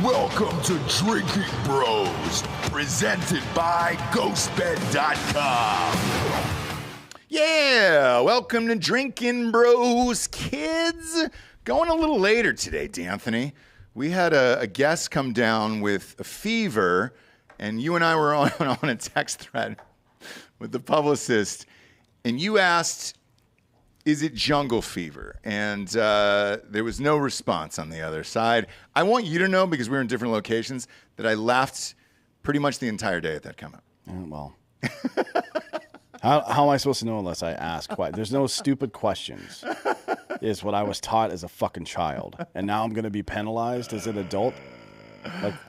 Welcome to Drinking Bros, presented by GhostBed.com. Yeah, welcome to Drinkin' Bros, kids. Going a little later today, D'Anthony. We had a guest come down with a fever, and you and I were on a text thread with the publicist, and you asked, is it jungle fever? And there was no response on the other side. I want you to know, because we were in different locations, that I laughed pretty much the entire day at that comment. Well, how am I supposed to know unless I ask? There's no stupid questions, is what I was taught as a fucking child. And now I'm going to be penalized as an adult?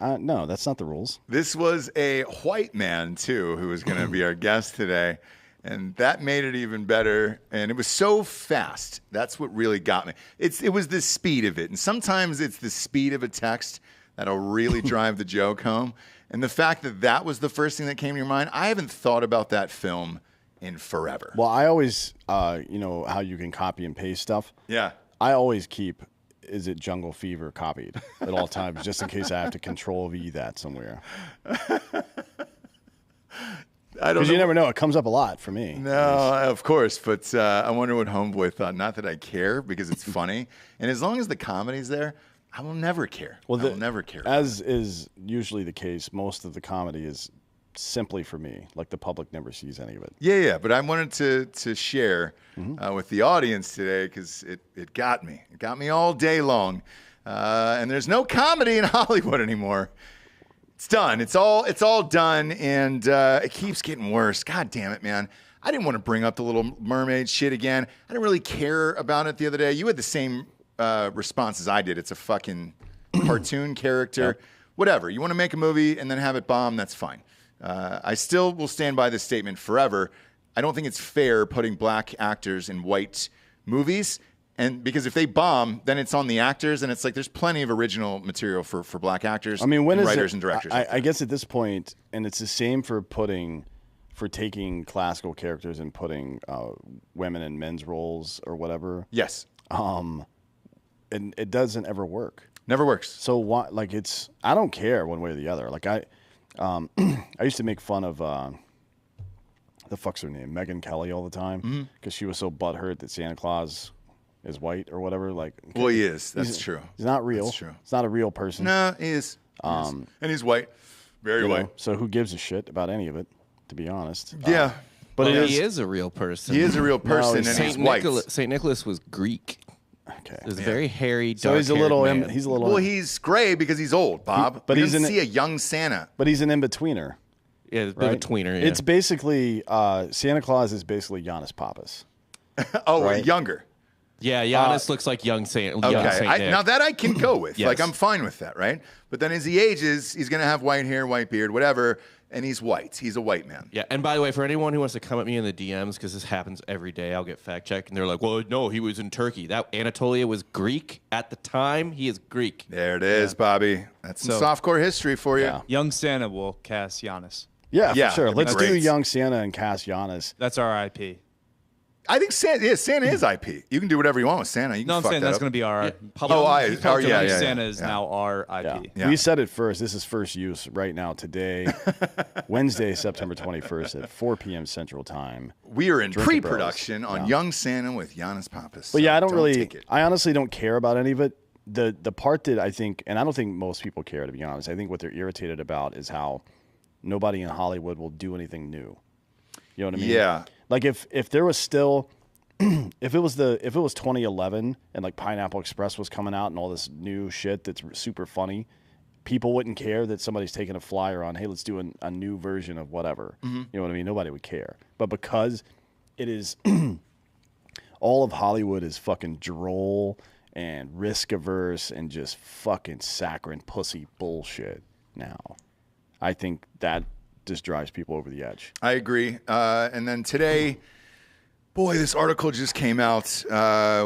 No, that's not the rules. This was a white man, too, who was going to be our guest today. And that made it even better. And it was so fast. That's what really got me. It was the speed of it. And sometimes it's the speed of a text that'll really drive the joke home. And the fact that that was the first thing that came to your mind, I haven't thought about that film in forever. Well, I always, you know how you can copy and paste stuff? Yeah. I always keep, is it Jungle Fever copied at all times, just in case I have to Control V that somewhere. Because you never know. It comes up a lot for me. No, of course. But I wonder what Homeboy thought. Not that I care, because it's funny. And as long as the comedy's there, I will never care. I will never care. As is usually the case, most of the comedy is simply for me. Like, the public never sees any of it. Yeah. But I wanted to share with the audience today, because it got me. It got me all day long. And there's no comedy in Hollywood anymore. It's done. It's all done, and it keeps getting worse. God damn it, man. I didn't want to bring up the Little Mermaid shit again. I didn't really care about it the other day. You had the same response as I did. It's a fucking cartoon character. Yep. Whatever. You want to make a movie and then have it bomb, that's fine. I still will stand by this statement forever. I don't think it's fair putting black actors in white movies. And because if they bomb, then it's on the actors, and it's like there's plenty of original material for black actors, when and is writers it, and directors. I guess at this point, and it's the same for taking classical characters and putting women in men's roles or whatever. Yes. And it doesn't ever work. Never works. So why? Like, I don't care one way or the other. Like I used to make fun of the fuck's her name, Megyn Kelly, all the time, because she was so butthurt that Santa Claus is white or whatever. Like, well, he is. That's true. He's not real. That's true. He's not a real person. No, he is. And he's white. Very white. So who gives a shit about any of it, to be honest? Yeah. But he is a real person. He is a real person, and he's white. St. Nicholas was Greek. Okay. He's very hairy, dark. So he's a little. Well, he's gray because he's old, Bob. But he's see a young Santa. But he's an in-betweener. Yeah, a bit of a tweener. Yeah. It's basically Santa Claus is basically Giannis Pappas. Right? Younger. Yeah, Giannis looks like young Saint. Okay, young Saint Nick. Now that I can go with. Yes. Like, I'm fine with that, right? But then as he ages, he's going to have white hair, white beard, whatever, and he's white. He's a white man. Yeah, and by the way, for anyone who wants to come at me in the DMs, because this happens every day, I'll get fact-checked, and they're like, well, no, he was in Turkey. That Anatolia was Greek at the time. He is Greek. There it is, Bobby. That's some softcore history for you. Yeah. Young Santa will cast Giannis. Yeah, for sure. Let's do Young Santa and cast Giannis. That's our IP. I think Santa is IP. You can do whatever you want with Santa. You can I'm saying that's going to be our public. Santa is now our IP. Yeah. We said it first. This is first use right now today, Wednesday, September 21st at 4 p.m. Central Time. We are in pre-production on Young Santa with Giannis Pappas. But I honestly don't care about any of it. The part that I think, and I don't think most people care, to be honest, I think what they're irritated about is how nobody in Hollywood will do anything new. You know what I mean? Yeah. Like if there was still, if it was 2011 and like Pineapple Express was coming out and all this new shit that's super funny, people wouldn't care that somebody's taking a flyer on, hey, let's do a new version of whatever. You know what I mean? Nobody would care. But because it is, all of Hollywood is fucking droll and risk averse and just fucking saccharine pussy bullshit now. I think that just drives people over the edge. I agree. And then today, boy, this article just came out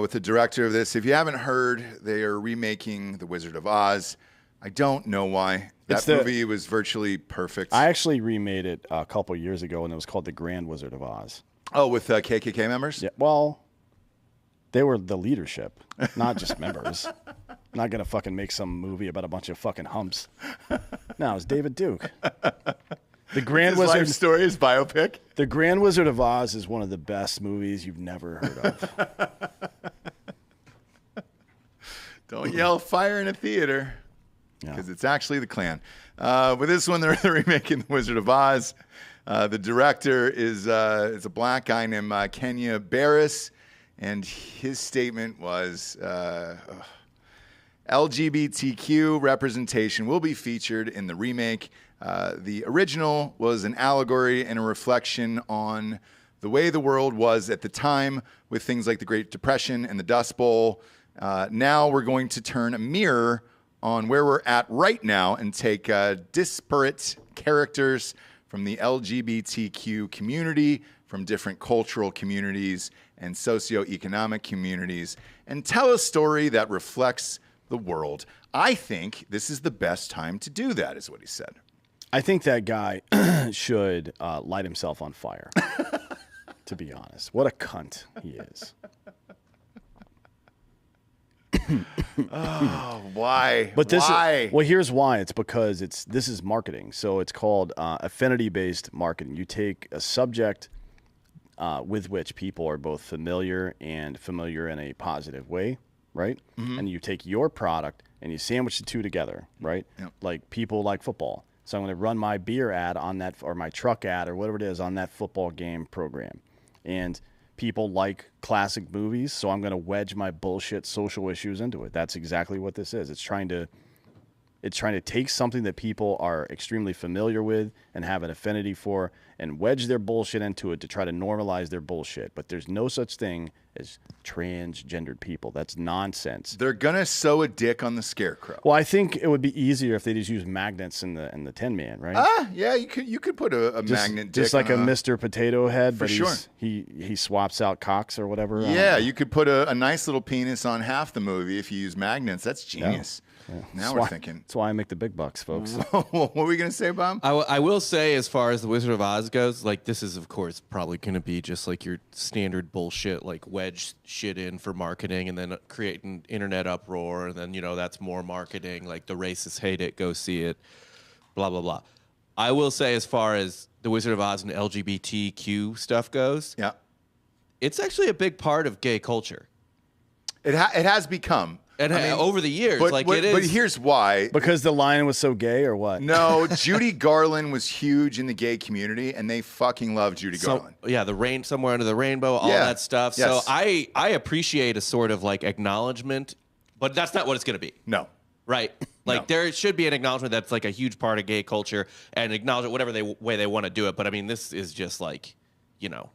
with the director of this. If you haven't heard, they are remaking The Wizard of Oz. I don't know why. That movie was virtually perfect. I actually remade it a couple years ago, and it was called The Grand Wizard of Oz. Oh, with KKK members? Yeah. Well, they were the leadership, not just members. not gonna fucking make some movie about a bunch of fucking humps. No, it's David Duke. The Grand His life Wizard story is biopic. The Grand Wizard of Oz is one of the best movies you've never heard of. Don't yell fire in a theater, because it's actually the Klan. With this one, they're remaking The Wizard of Oz. The director is a black guy named Kenya Barris, and his statement was, LGBTQ representation will be featured in the remake. The original was an allegory and a reflection on the way the world was at the time with things like the Great Depression and the Dust Bowl. Now we're going to turn a mirror on where we're at right now and take disparate characters from the LGBTQ community, from different cultural communities and socioeconomic communities, and tell a story that reflects the world. I think this is the best time to do that, is what he said. I think that guy should light himself on fire, to be honest. What a cunt he is. Oh, why? But this why? Well, here's why. It's because this is marketing. So it's called affinity-based marketing. You take a subject with which people are both familiar and familiar in a positive way, right? Mm-hmm. And you take your product and you sandwich the two together, right? Yep. Like people like football. So I'm going to run my beer ad on that, or my truck ad, or whatever it is, on that football game program. And people like classic movies, so I'm going to wedge my bullshit social issues into it. That's exactly what this is. It's trying to take something that people are extremely familiar with and have an affinity for and wedge their bullshit into it to try to normalize their bullshit. But there's no such thing as transgendered people. That's nonsense. They're going to sew a dick on the scarecrow. Well, I think it would be easier if they just use magnets in the Tin Man, right? Yeah, you could put a magnet dick just like on a Mr. Potato Head, for but sure. he swaps out cocks or whatever. Yeah, you could put a nice little penis on half the movie if you use magnets. That's genius. Yeah. Now we're thinking. That's why I make the big bucks, folks. What were we going to say, Bob? I will say, as far as The Wizard of Oz goes, like, this is, of course, probably going to be just like your standard bullshit, like wedge shit in for marketing and then create an internet uproar. And then, that's more marketing. Like, the racists hate it. Go see it. Blah, blah, blah. I will say, as far as The Wizard of Oz and LGBTQ stuff goes, yeah, it's actually a big part of gay culture. It has become. Over the years, it is. But here's why. Because the lion was so gay, or what? No, Judy Garland was huge in the gay community, and they fucking love Judy Garland. Yeah, the rain, Somewhere Under the Rainbow, all that stuff. Yes. So I appreciate a sort of like acknowledgement, but that's not what it's going to be. No. Right? Like, there should be an acknowledgement that's like a huge part of gay culture, and acknowledge it whatever way they want to do it. But I mean, this is just like,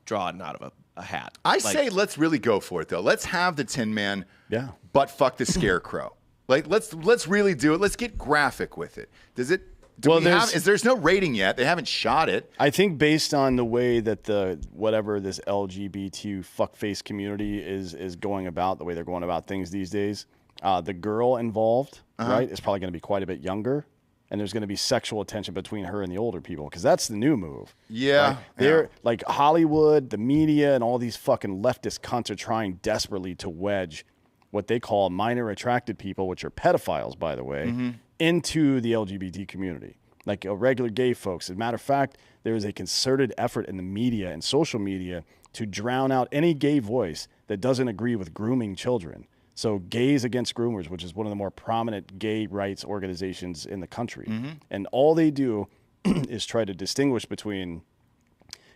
drawing out of a hat. I say let's really go for it, though. Let's have the Tin Man. Yeah. But fuck the scarecrow. Like, let's really do it. Let's get graphic with it. Does it? There's no rating yet. They haven't shot it. I think based on the way that this LGBT fuckface community is going about, the way they're going about things these days, the girl involved, right, is probably going to be quite a bit younger. And there's going to be sexual attention between her and the older people, because that's the new move. Yeah. Right? They're like Hollywood, the media, and all these fucking leftist cunts are trying desperately to wedge what they call minor attracted people, which are pedophiles, by the way, into the LGBT community. Like regular gay folks. As a matter of fact, there is a concerted effort in the media and social media to drown out any gay voice that doesn't agree with grooming children. So Gays Against Groomers, which is one of the more prominent gay rights organizations in the country. And all they do is try to distinguish between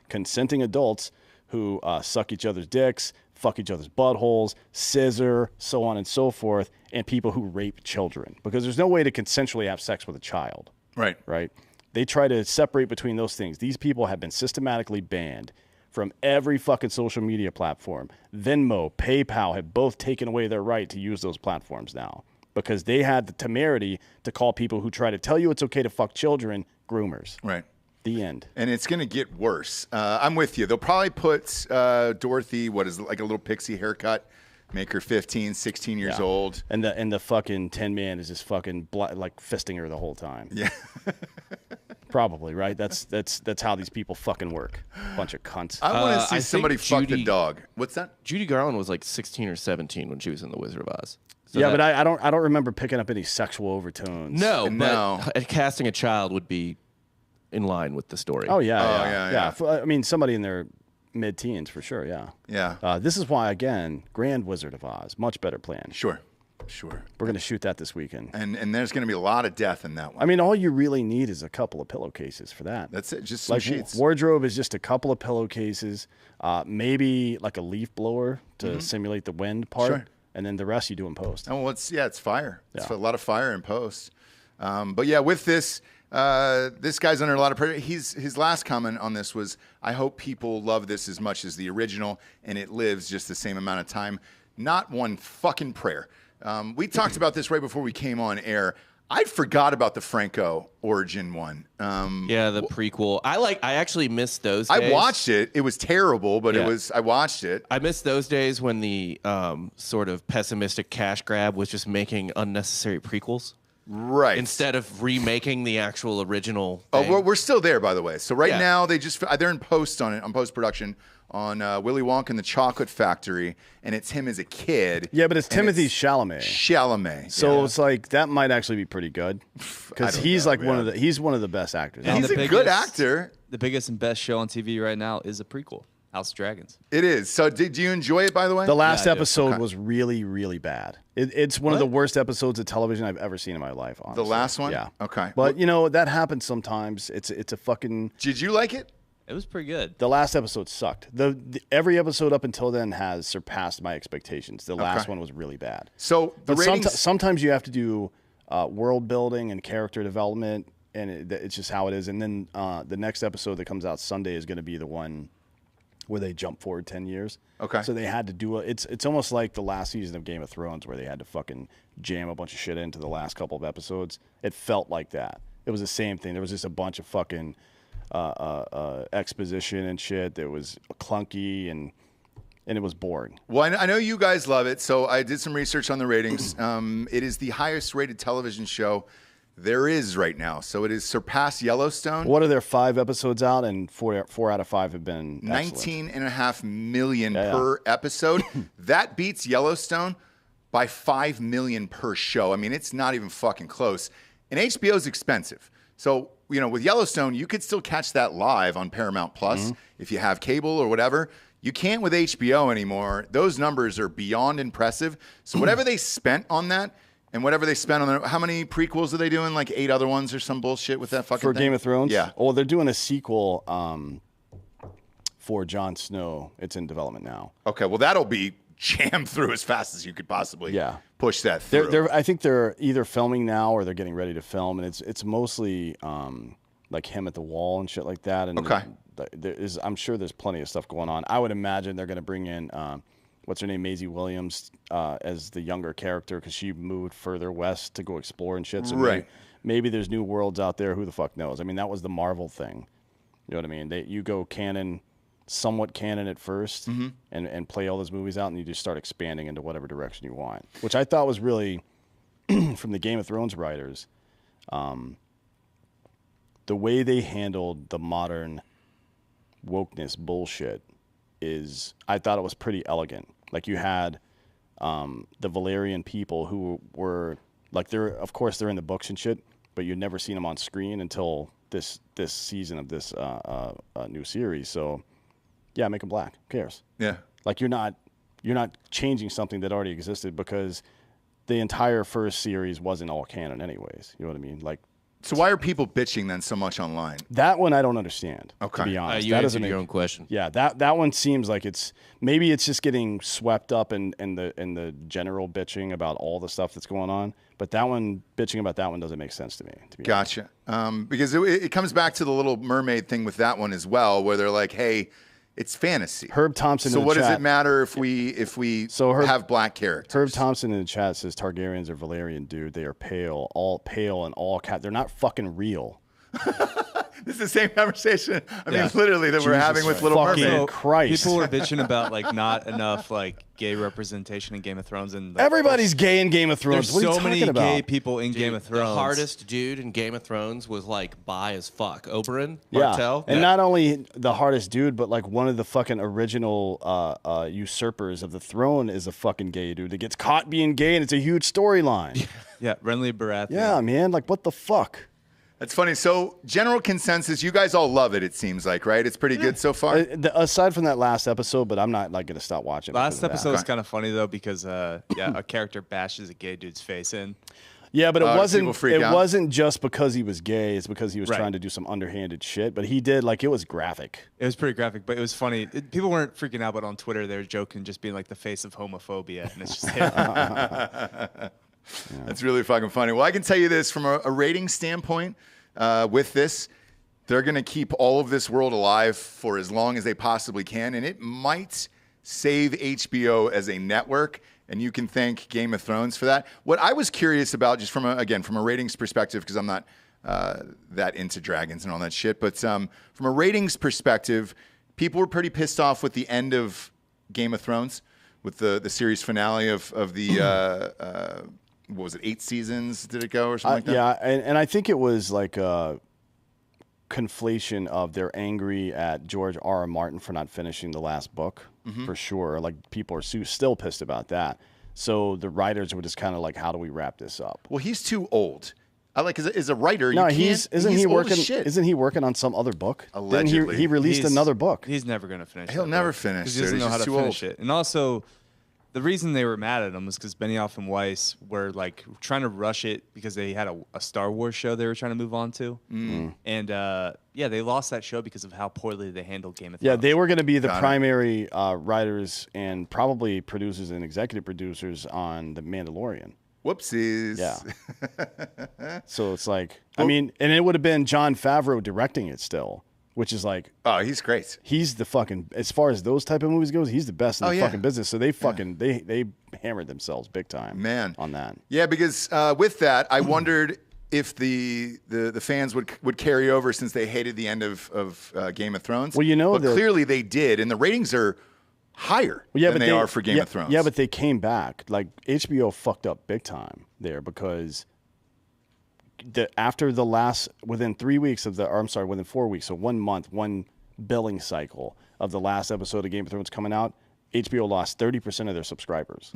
consenting adults who suck each other's dicks, fuck each other's buttholes, scissor, so on and so forth, and people who rape children. Because there's no way to consensually have sex with a child. Right. Right? They try to separate between those things. These people have been systematically banned from every fucking social media platform. Venmo, PayPal have both taken away their right to use those platforms now because they had the temerity to call people who try to tell you it's okay to fuck children groomers. Right. The end. And it's going to get worse. I'm with you. They'll probably put Dorothy, what is it, like a little pixie haircut, make her 15, 16 years old. And the fucking Tin Man is just fucking like fisting her the whole time. Yeah. Probably, right? That's how these people fucking work. Bunch of cunts. I want to see somebody fuck the dog. What's that? Judy Garland was like 16 or 17 when she was in The Wizard of Oz. So yeah, but I don't remember picking up any sexual overtones. No, No. but casting a child would be in line with the story. Oh yeah, Oh, yeah, yeah. I mean, somebody in their mid-teens for sure. Yeah. Yeah. This is why, again, Grand Wizard of Oz, much better plan. Sure. We're gonna shoot that this weekend. And there's going to be a lot of death in that one. I mean, all you really need is a couple of pillowcases for that. That's it. Just some Like sheets. wardrobe is just a couple of pillowcases, maybe like a leaf blower to simulate the wind part, Sure. and then the rest you do in post. Oh, well, it's fire. It's Yeah. a lot of fire in post. But yeah, with this, this guy's under a lot of pressure. His last comment on this was, I hope people love this as much as the original, and it lives just the same amount of time. Not one fucking prayer. We talked about this right before we came on air. I forgot about the Franco origin one. Yeah, the prequel. I actually missed those days. I watched it. It was terrible, but Yeah. I watched it. I missed those days when the sort of pessimistic cash grab was just making unnecessary prequels Right. instead of remaking the actual original Oh, thing. we're still there, by the way. So right Yeah. now they're in post on it, on post production on Willy Wonka and the Chocolate Factory, and it's him as a kid. Yeah, but it's And Timothée Chalamet. Chalamet. So it's like that might actually be pretty good because don't he's know, like man. he's one of the best actors. And He's the a good biggest- actor. The biggest and best show on TV right now is a prequel, House of Dragons. It is. So did you enjoy it, by the way? The last Yeah, I do. episode Okay. was really, really bad. It's one of the worst episodes of television I've ever seen in my life. Honestly. The last one? Yeah. Okay. But you know that happens sometimes. It's a fucking. Did you like it? It was pretty good. The last episode sucked. Every episode up until then has surpassed my expectations. The last one was really bad. So the But ratings. sometimes you have to do world building and character development, and it's just how it is. And then the next episode that comes out Sunday is going to be the one where they jump forward 10 years. Okay. So they had to do it's almost like the last season of Game of Thrones where they had to fucking jam a bunch of shit into the last couple of episodes. It felt like that. It was the same thing. There was just a bunch of fucking exposition and shit that was clunky and it was boring. Well, I know you guys love it, so I did some research on the ratings. It is the highest rated television show there is right now. So it has surpassed Yellowstone. What are there 5 episodes out and 4 out of 5 have been excellent. 19.5 million Yeah. per episode. That beats Yellowstone by 5 million per show. I mean, it's not even fucking close. And HBO is expensive. So, with Yellowstone, you could still catch that live on Paramount Plus if you have cable or whatever. You can't with HBO anymore. Those numbers are beyond impressive. So whatever they spent on that and whatever they spent on how many prequels are they doing? Like 8 other ones or some bullshit with that fucking For thing? Game of Thrones? Yeah. Oh, they're doing a sequel for Jon Snow. It's in development now. Okay, well, that'll be jammed through as fast as you could possibly push that through. I think they're either filming now or they're getting ready to film, and it's mostly like him at the wall and shit like that. And Okay. I'm sure there's plenty of stuff going on. I would imagine they're going to bring in what's her name, Maisie Williams, as the younger character because she moved further west to go explore and shit. So Right. maybe there's new worlds out there. Who the fuck knows? I mean, that was the Marvel thing. You know what I mean? You go somewhat canon at first and play all those movies out, and you just start expanding into whatever direction you want, which I thought was really from the Game of Thrones writers, the way they handled the modern wokeness bullshit I thought it was pretty elegant. Like you had the Valerian people who were like of course they're in the books and shit, but you'd never seen them on screen until this season of this new series. So yeah, make them black. Who cares? Yeah. Like you're not changing something that already existed because the entire first series wasn't all canon anyways. You know what I mean? Like So why are people bitching then so much online? that one I don't understand. Okay. To be honest, You that answered doesn't your make own question. Yeah, that one seems like it's just getting swept up in the general bitching about all the stuff that's going on. But bitching about that one doesn't make sense to me. To be honest. Gotcha. Because it comes back to the Little Mermaid thing with that one as well, where they're like, "Hey, it's fantasy." Herb Thompson. So in the what does chat, it matter if we have black characters? Herb Thompson in the chat says Targaryens are Valerian, dude. They are pale and all cat. They're not fucking real. This is the same conversation. I mean, Yeah. literally that we're Jesus having with Little fucking Mermaid. Christ. People were bitching about like not enough like gay representation in Game of Thrones, and like, Everybody's gay in Game of Thrones. there's what are you so many talking about? gay people in Game of Thrones. The hardest dude in Game of Thrones was like bi as fuck. Oberyn Yeah, Martell. and not only the hardest dude, but like one of the fucking original usurpers of the throne is a fucking gay dude that gets caught being gay, and it's a huge storyline. Yeah, Renly Baratheon. Yeah, man, like what the fuck? That's funny. So, general consensus, you guys all love it, it seems like, right? It's pretty good so far. Aside from that last episode, but I'm not like gonna stop watching. Last because of that. episode was kind of funny though because a character bashes a gay dude's face in. Yeah, but it people wasn't. freak It out? wasn't just because he was gay. It's because he was Right. trying to do some underhanded shit. But he did like it was graphic. It was pretty graphic, but it was funny. People weren't freaking out, but on Twitter they were joking, just being like the face of homophobia, and it's just him. That's really fucking funny. Well, I can tell you this from a rating standpoint. With this, they're going to keep all of this world alive for as long as they possibly can, and it might save HBO as a network, and you can thank Game of Thrones for that. What I was curious about, just from a ratings perspective, because I'm not that into dragons and all that shit, but from a ratings perspective, people were pretty pissed off with the end of Game of Thrones, with the series finale of the what was it, 8 seasons did it go or something like that? Yeah, and I think it was like a conflation of they're angry at George R.R. Martin for not finishing the last book, for sure. Like people are still pissed about that. So the writers were just kind of like, how do we wrap this up? Well, he's too old. I like as a writer. No, you isn't can't, he old as working? shit. Isn't he working on some other book? Allegedly. Didn't he released He's- another book. He's never going to finish. He'll that never book, finish 'cause he it. doesn't He's know how just to too finish old. it. And also, the reason they were mad at him was because Benioff and Weiss were like trying to rush it because they had a Star Wars show they were trying to move on to, and they lost that show because of how poorly they handled Game of Thrones. Yeah, they were going to be the Got it. primary writers and probably producers and executive producers on The Mandalorian. Whoopsies. Yeah. So it's like, I mean, and it would have been Jon Favreau directing it still, which is like, Oh, he's great. he's the fucking, as far as those type of movies goes, he's the best in the yeah. fucking business. So they fucking, they hammered themselves big time, Man. on that. Yeah, because with that, I wondered if the fans would carry over since they hated the end of Game of Thrones. Well, you know but that- clearly they did, and the ratings are higher than they are for Game of Thrones. Yeah, but they came back. Like HBO fucked up big time there because after the last within 4 weeks, so 1 month, one billing cycle of the last episode of Game of Thrones coming out, HBO lost 30% of their subscribers.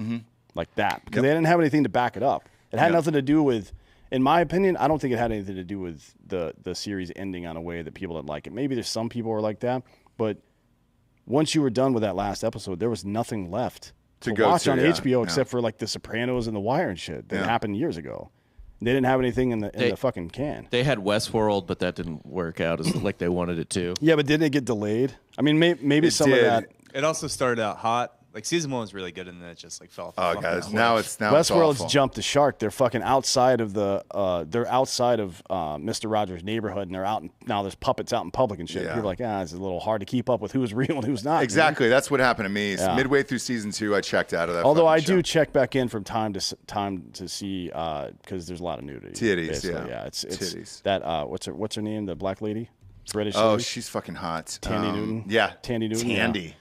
Like that. Because they didn't have anything to back it up. It had nothing to do with, in my opinion, I don't think it had anything to do with the series ending on a way that people didn't like it. Maybe there's some people who are like that, but once you were done with that last episode, there was nothing left to go watch to, on yeah, HBO yeah. except for like The Sopranos and The Wire and shit that Yeah. happened years ago. They didn't have anything in the fucking can. They had Westworld, but that didn't work out as like they wanted it to. Yeah, but didn't it get delayed? I mean, maybe It some did. of that. It also started out hot. Like season 1 was really good, and then it just like fell off. Oh, the guys, fucking now cliff. it's Westworld's awful. jumped the shark. They're fucking outside of they're outside of Mr. Rogers' neighborhood, and they're out. Now there's puppets out in public and shit. Yeah. People are like, it's a little hard to keep up with who's real and who's not. dude." Exactly. That's what happened to me. So Yeah. midway through season 2, I checked out of that. Although I fucking do show. check back in from time to see because there's a lot of nudity. Titties, basically. yeah. It's Titties. that what's her name? The black lady, British. Oh, lady? she's fucking hot. Tandy Newton? Yeah. Tandy Newton, yeah. Tandy.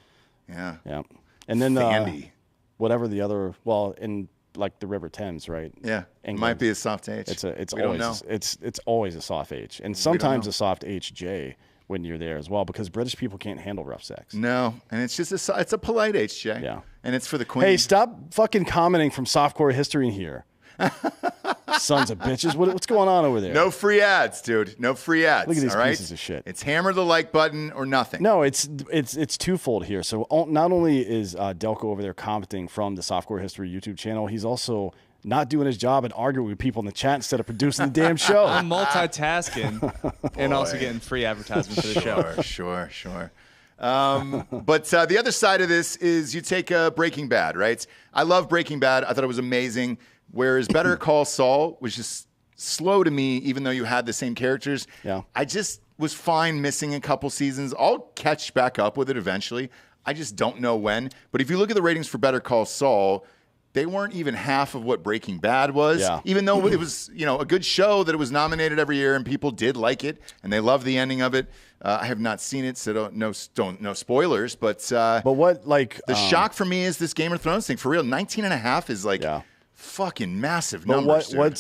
Yeah. yeah. And then Fandy. whatever the other, in like the River Thames, right? Yeah. It England. might be a soft H. It's We don't know. always it's always a soft H, and sometimes know. a soft HJ when you're there as well, because British people can't handle rough sex. No, and it's just it's a polite HJ. Yeah. And it's for the queen. Hey, stop fucking commenting from softcore history in here. Sons of bitches. What's going on over there? No free ads, dude. No free ads. Look at these all right? pieces of shit. It's hammer the like button or nothing. No, it's twofold here. So not only is Delco over there commenting from the Softcore History YouTube channel, he's also not doing his job and arguing with people in the chat instead of producing the damn show. I'm multitasking and also getting free advertisement for the show. Sure. But the other side of this is you take Breaking Bad, right? I love Breaking Bad. I thought it was amazing. Whereas Better Call Saul was just slow to me, even though you had the same characters. Yeah. I just was fine missing a couple seasons. I'll catch back up with it eventually. I just don't know when. But if you look at the ratings for Better Call Saul, they weren't even half of what Breaking Bad was. Yeah. Even though it was, a good show that it was nominated every year and people did like it and they loved the ending of it. I have not seen it, so no spoilers. But what the shock for me is this Game of Thrones thing. For real, 19 and a half is fucking massive numbers. But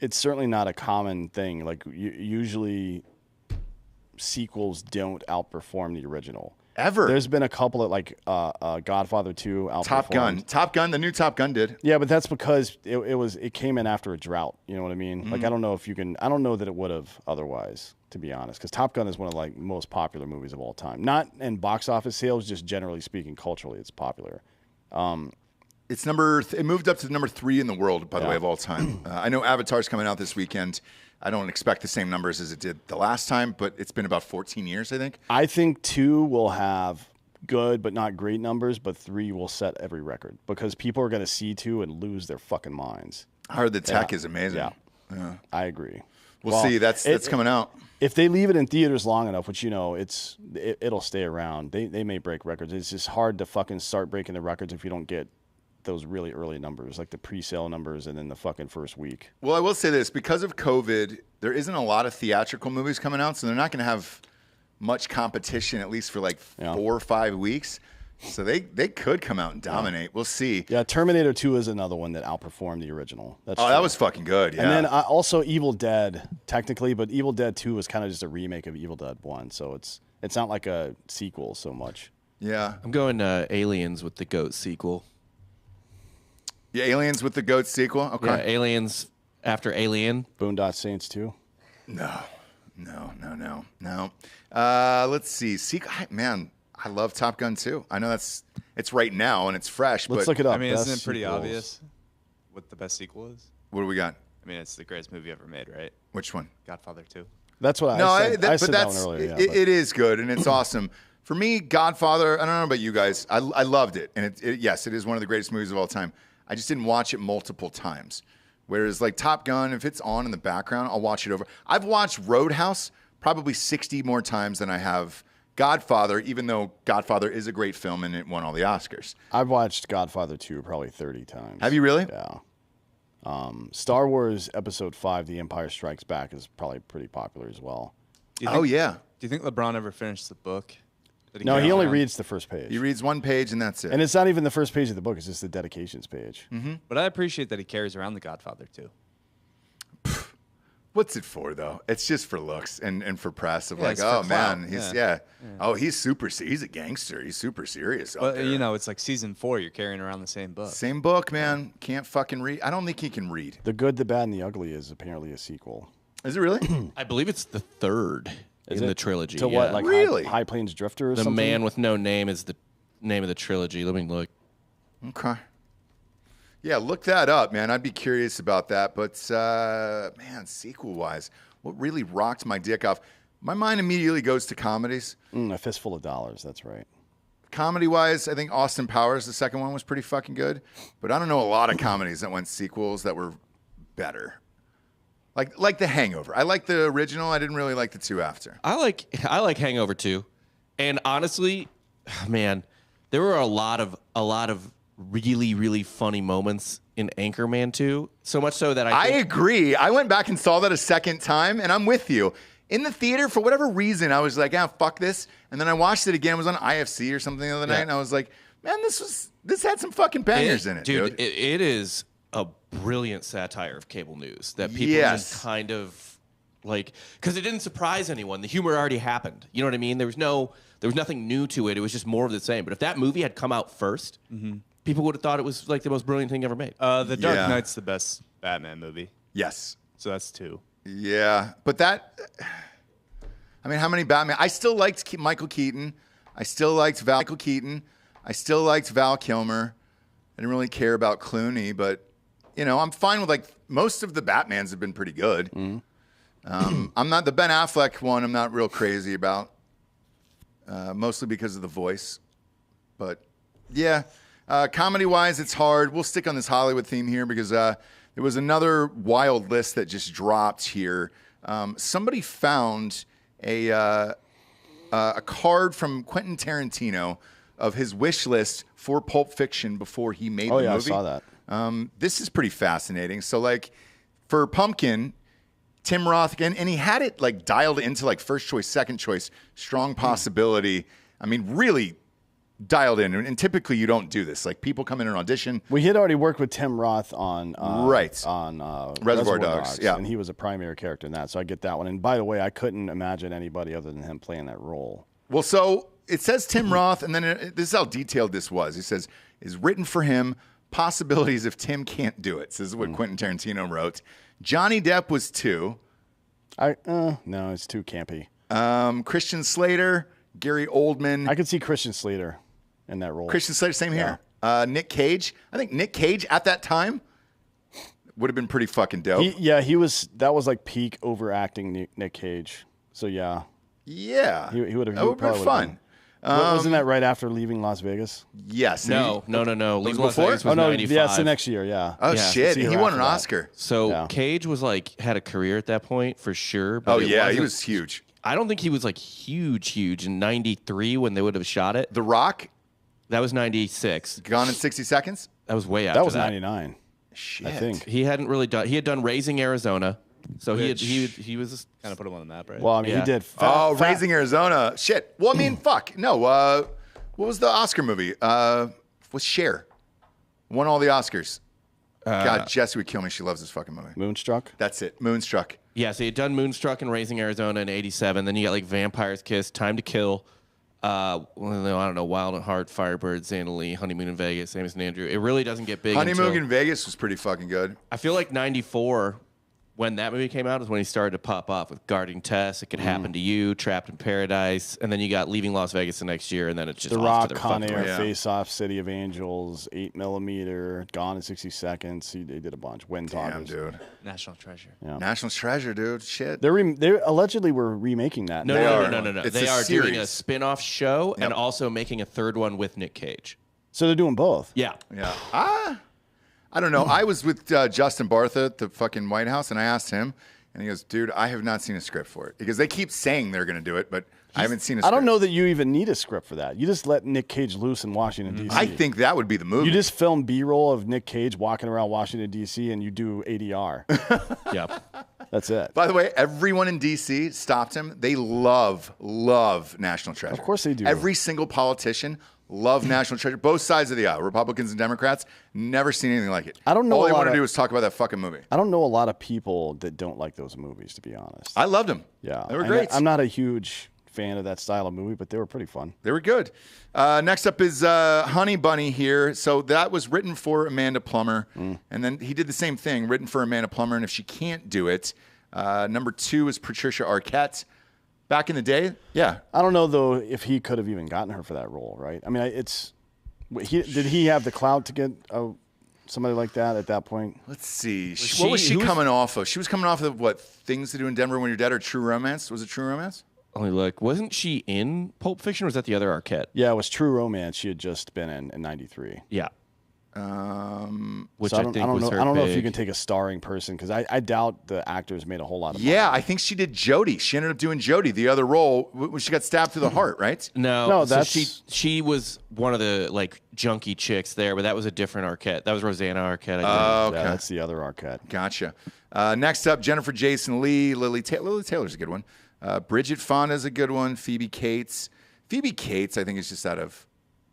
it's certainly not a common thing. Like usually sequels don't outperform the original. Ever. There's been a couple of Godfather 2 outperformed. Top Gun, the new Top Gun did. Yeah, but that's because it came in after a drought. You know what I mean? Like I don't know that it would have otherwise, to be honest, because Top Gun is one of the most popular movies of all time. Not in box office sales, just generally speaking, culturally, it's popular. It's it moved up to number 3 in the world, by the way, of all time. I know Avatar's coming out this weekend. I don't expect the same numbers as it did the last time, but it's been about 14 years, I think. I think 2 will have good but not great numbers, but 3 will set every record because people are going to see 2 and lose their fucking minds. I heard the tech is amazing. Yeah. I agree. We'll see. That's coming out. If they leave it in theaters long enough, which it'll stay around. They may break records. It's just hard to fucking start breaking the records if you don't get those really early numbers, like the pre-sale numbers and then the fucking first week. Well, I will say this. Because of COVID, there isn't a lot of theatrical movies coming out, so they're not going to have much competition, at least for 4 or 5 weeks. So they could come out and dominate. We'll see. Yeah, Terminator 2 is another one that outperformed the original. That was fucking good, yeah. And then also Evil Dead, technically, but Evil Dead 2 was kind of just a remake of Evil Dead 1, so it's not like a sequel so much. Yeah. I'm going Aliens with the GOAT sequel. Yeah, Aliens with the GOAT sequel? Okay. Yeah, Aliens after Alien. Boondock Saints 2? No. Let's see. Man, I love Top Gun 2. I know it's right now and it's fresh. Let's look it up. I mean, isn't Best it pretty sequels. obvious what the best sequel is? What do we got? I mean, it's the greatest movie ever made, right? Which one? Godfather 2. That's what I said. I said that one earlier. Yeah, it is good and it's awesome. For me, Godfather, I don't know about you guys. I loved it. And yes, it is one of the greatest movies of all time. I just didn't watch it multiple times. Whereas Top Gun, if it's on in the background, I'll watch it over. I've watched Roadhouse probably 60 more times than I have Godfather, even though Godfather is a great film and it won all the Oscars. I've watched Godfather 2 probably 30 times. Have you really? Yeah. Star Wars Episode 5, The Empire Strikes Back, is probably pretty popular as well. Oh, yeah. Do you think LeBron ever finished the book? No, he only reads the first page. He reads one page and that's it. And it's not even the first page of the book. It's just the dedications page. Mm-hmm. But I appreciate that he carries around the Godfather too. What's it for, though? It's just for looks and for press of it's oh, for man, clout. Oh, he's a gangster. He's super serious out But, there. it's like season 4. You're carrying around the same book. Same book, man. Can't fucking read. I don't think he can read. The Good, the Bad, and the Ugly is apparently a sequel. Is it really? I believe it's the third in the trilogy. To what, like Really? High Plains Drifter or The something? Man with No Name is the name of the trilogy. Let me look. Okay. Yeah, look that up, man. I'd be curious about that. But, man, sequel-wise, what really rocked my dick off? My mind immediately goes to comedies. A Fistful of Dollars, that's right. Comedy-wise, I think Austin Powers, the second one, was pretty fucking good. But I don't know a lot of comedies that went sequels that were better. Like The Hangover. I like the original. I didn't really like the two after. I like Hangover 2. And honestly, man, there were a lot of really, really funny moments in Anchorman 2. So much so that I agree. I went back and saw that a second time, and I'm with you. In the theater, for whatever reason, I was like, fuck this. And then I watched it again. It was on IFC or something the other night, and I was like, man, this had some fucking bangers in it, dude. It is a brilliant satire of cable news that people just kind of like, because it didn't surprise anyone. The humor already happened. You know what I mean? There was nothing new to it. It was just more of the same. But if that movie had come out first, people would have thought it was like the most brilliant thing ever made. The Dark Knight's the best Batman movie. Yes. So that's 2. Yeah, but how many Batman? I still liked Michael Keaton. I still liked Val Kilmer. I didn't really care about Clooney, but I'm fine with most of the Batmans have been pretty good. I'm not the Ben Affleck one. I'm not real crazy about, mostly because of the voice. But yeah, comedy-wise, it's hard. We'll stick on this Hollywood theme here because there was another wild list that just dropped here. Somebody found a card from Quentin Tarantino of his wish list for Pulp Fiction before he made the movie. I saw that. This is pretty fascinating. So, like, for Pumpkin, Tim Roth again, and he had it like dialed into like first choice, second choice, strong possibility. I mean, really dialed in. And typically, you don't do this. Like, people come in and audition. We had already worked with Tim Roth on Reservoir Dogs, yeah, and he was a primary character in that. So I get that one. And by the way, I couldn't imagine anybody other than him playing that role. Well, so it says Tim Roth, and then this is how detailed this was. He says, is written for him, possibilities if Tim can't do it. So this is what Quentin Tarantino wrote. Johnny Depp was 2. No, it's too campy. Christian Slater, Gary Oldman. I could see Christian Slater in that role. Christian Slater, same here. Nick Cage. I think Nick Cage at that time would have been pretty fucking dope. He was. That was like peak overacting Nick Cage. So yeah. Yeah. He would have. That would have been fun. Wasn't that right after leaving Las Vegas? Yes. No. Leaving Las before? Vegas was 95. Yeah, it's the next year. Yeah. Oh Yeah. shit! See her He won an after that. Oscar. So Cage was like had a career at that point for sure. But Oh yeah, he was huge. I don't think he was like huge in '93 when they would have shot it. The Rock, That was '96. Gone in 60 Seconds. That was way after That was '99. Shit. I think. He hadn't really done. He had done Raising Arizona, so he was. Kind of put him on the map, right? Well, I mean, Yeah. he did. Raising Arizona. Shit. Well, I mean, fuck. No. What was the Oscar movie? Was Cher. Won all the Oscars. God, Jesse would kill me. She loves this fucking movie. Moonstruck. That's it. Moonstruck. Yeah, so he had done Moonstruck and Raising Arizona in '87. Then you got like Vampire's Kiss, Time to Kill. I don't know, Wild at Heart, Firebird, Xandalee, Honeymoon in Vegas, Amos and Andrew. It really doesn't get big. Honeymoon in Vegas was pretty fucking good. I feel like '94, when that movie came out, is when he started to pop off with Guarding Tess, It Could Happen to You, Trapped in Paradise, and then you got Leaving Las Vegas the next year, and then it's just The off Rock, to their Con fucking Air, races. Face Off, City of Angels, 8mm, Gone in 60 Seconds. They did a bunch. Wind Damn, Talkers. dude. National Treasure. Yeah. National Treasure, dude. Shit. They allegedly were remaking that. No. It's They a are doing a series. spin-off show and Yep. also making a third one with Nick Cage. So they're doing both. Yeah. Yeah. I don't know. I was with Justin Bartha at the fucking White House, and I asked him, and he goes, dude, I have not seen a script for it. Because they keep saying they're going to do it, but I haven't seen a script. I don't know that you even need a script for that. You just let Nick Cage loose in Washington, D.C. I think that would be the movie. You just film B-roll of Nick Cage walking around Washington, D.C., and you do ADR. Yep. That's it. By the way, everyone in D.C. stopped him. They love National Treasure. Of course they do. Every single politician love National Treasure. Both sides of the aisle, Republicans and Democrats, never seen anything like it. I don't know All a they lot want to of- do is talk about that fucking movie. I don't know a lot of people that don't like those movies, to be honest. I loved them. Yeah. They were And great. I'm not a huge fan of that style of movie, but they were pretty fun. They were good. Next up is Honey Bunny here. So that was written for Amanda Plummer. And then he did the same thing, written for Amanda Plummer. And if she can't do it, number 2 is Patricia Arquette. Back in the day, yeah. I don't know, though, if he could have even gotten her for that role, right? I mean, did he have the clout to get somebody like that at that point? Let's see. she- What was she who was- coming off of? She was coming off of what? Things to Do in Denver When You're Dead or True Romance? Was it True Romance? Only look, wasn't she in Pulp Fiction or was that the other Arquette? Yeah, it was True Romance she had just been in '93. Yeah. Which So I think was her I don't know if you big- can take a starring person because I doubt the actors made a whole lot of money. Yeah, I think she did Jody. She ended up doing Jody, the other role, when she got stabbed through the heart, right? No, No, so that's- she was one of the like junkie chicks there, but that was a different Arquette. That was Rosanna Arquette. I think. Okay. Yeah, that's the other Arquette. Gotcha. Next up, Jennifer Jason Leigh, Lily Taylor's a good one. Bridget Fonda's a good one. Phoebe Cates. Phoebe Cates, I think, is just out of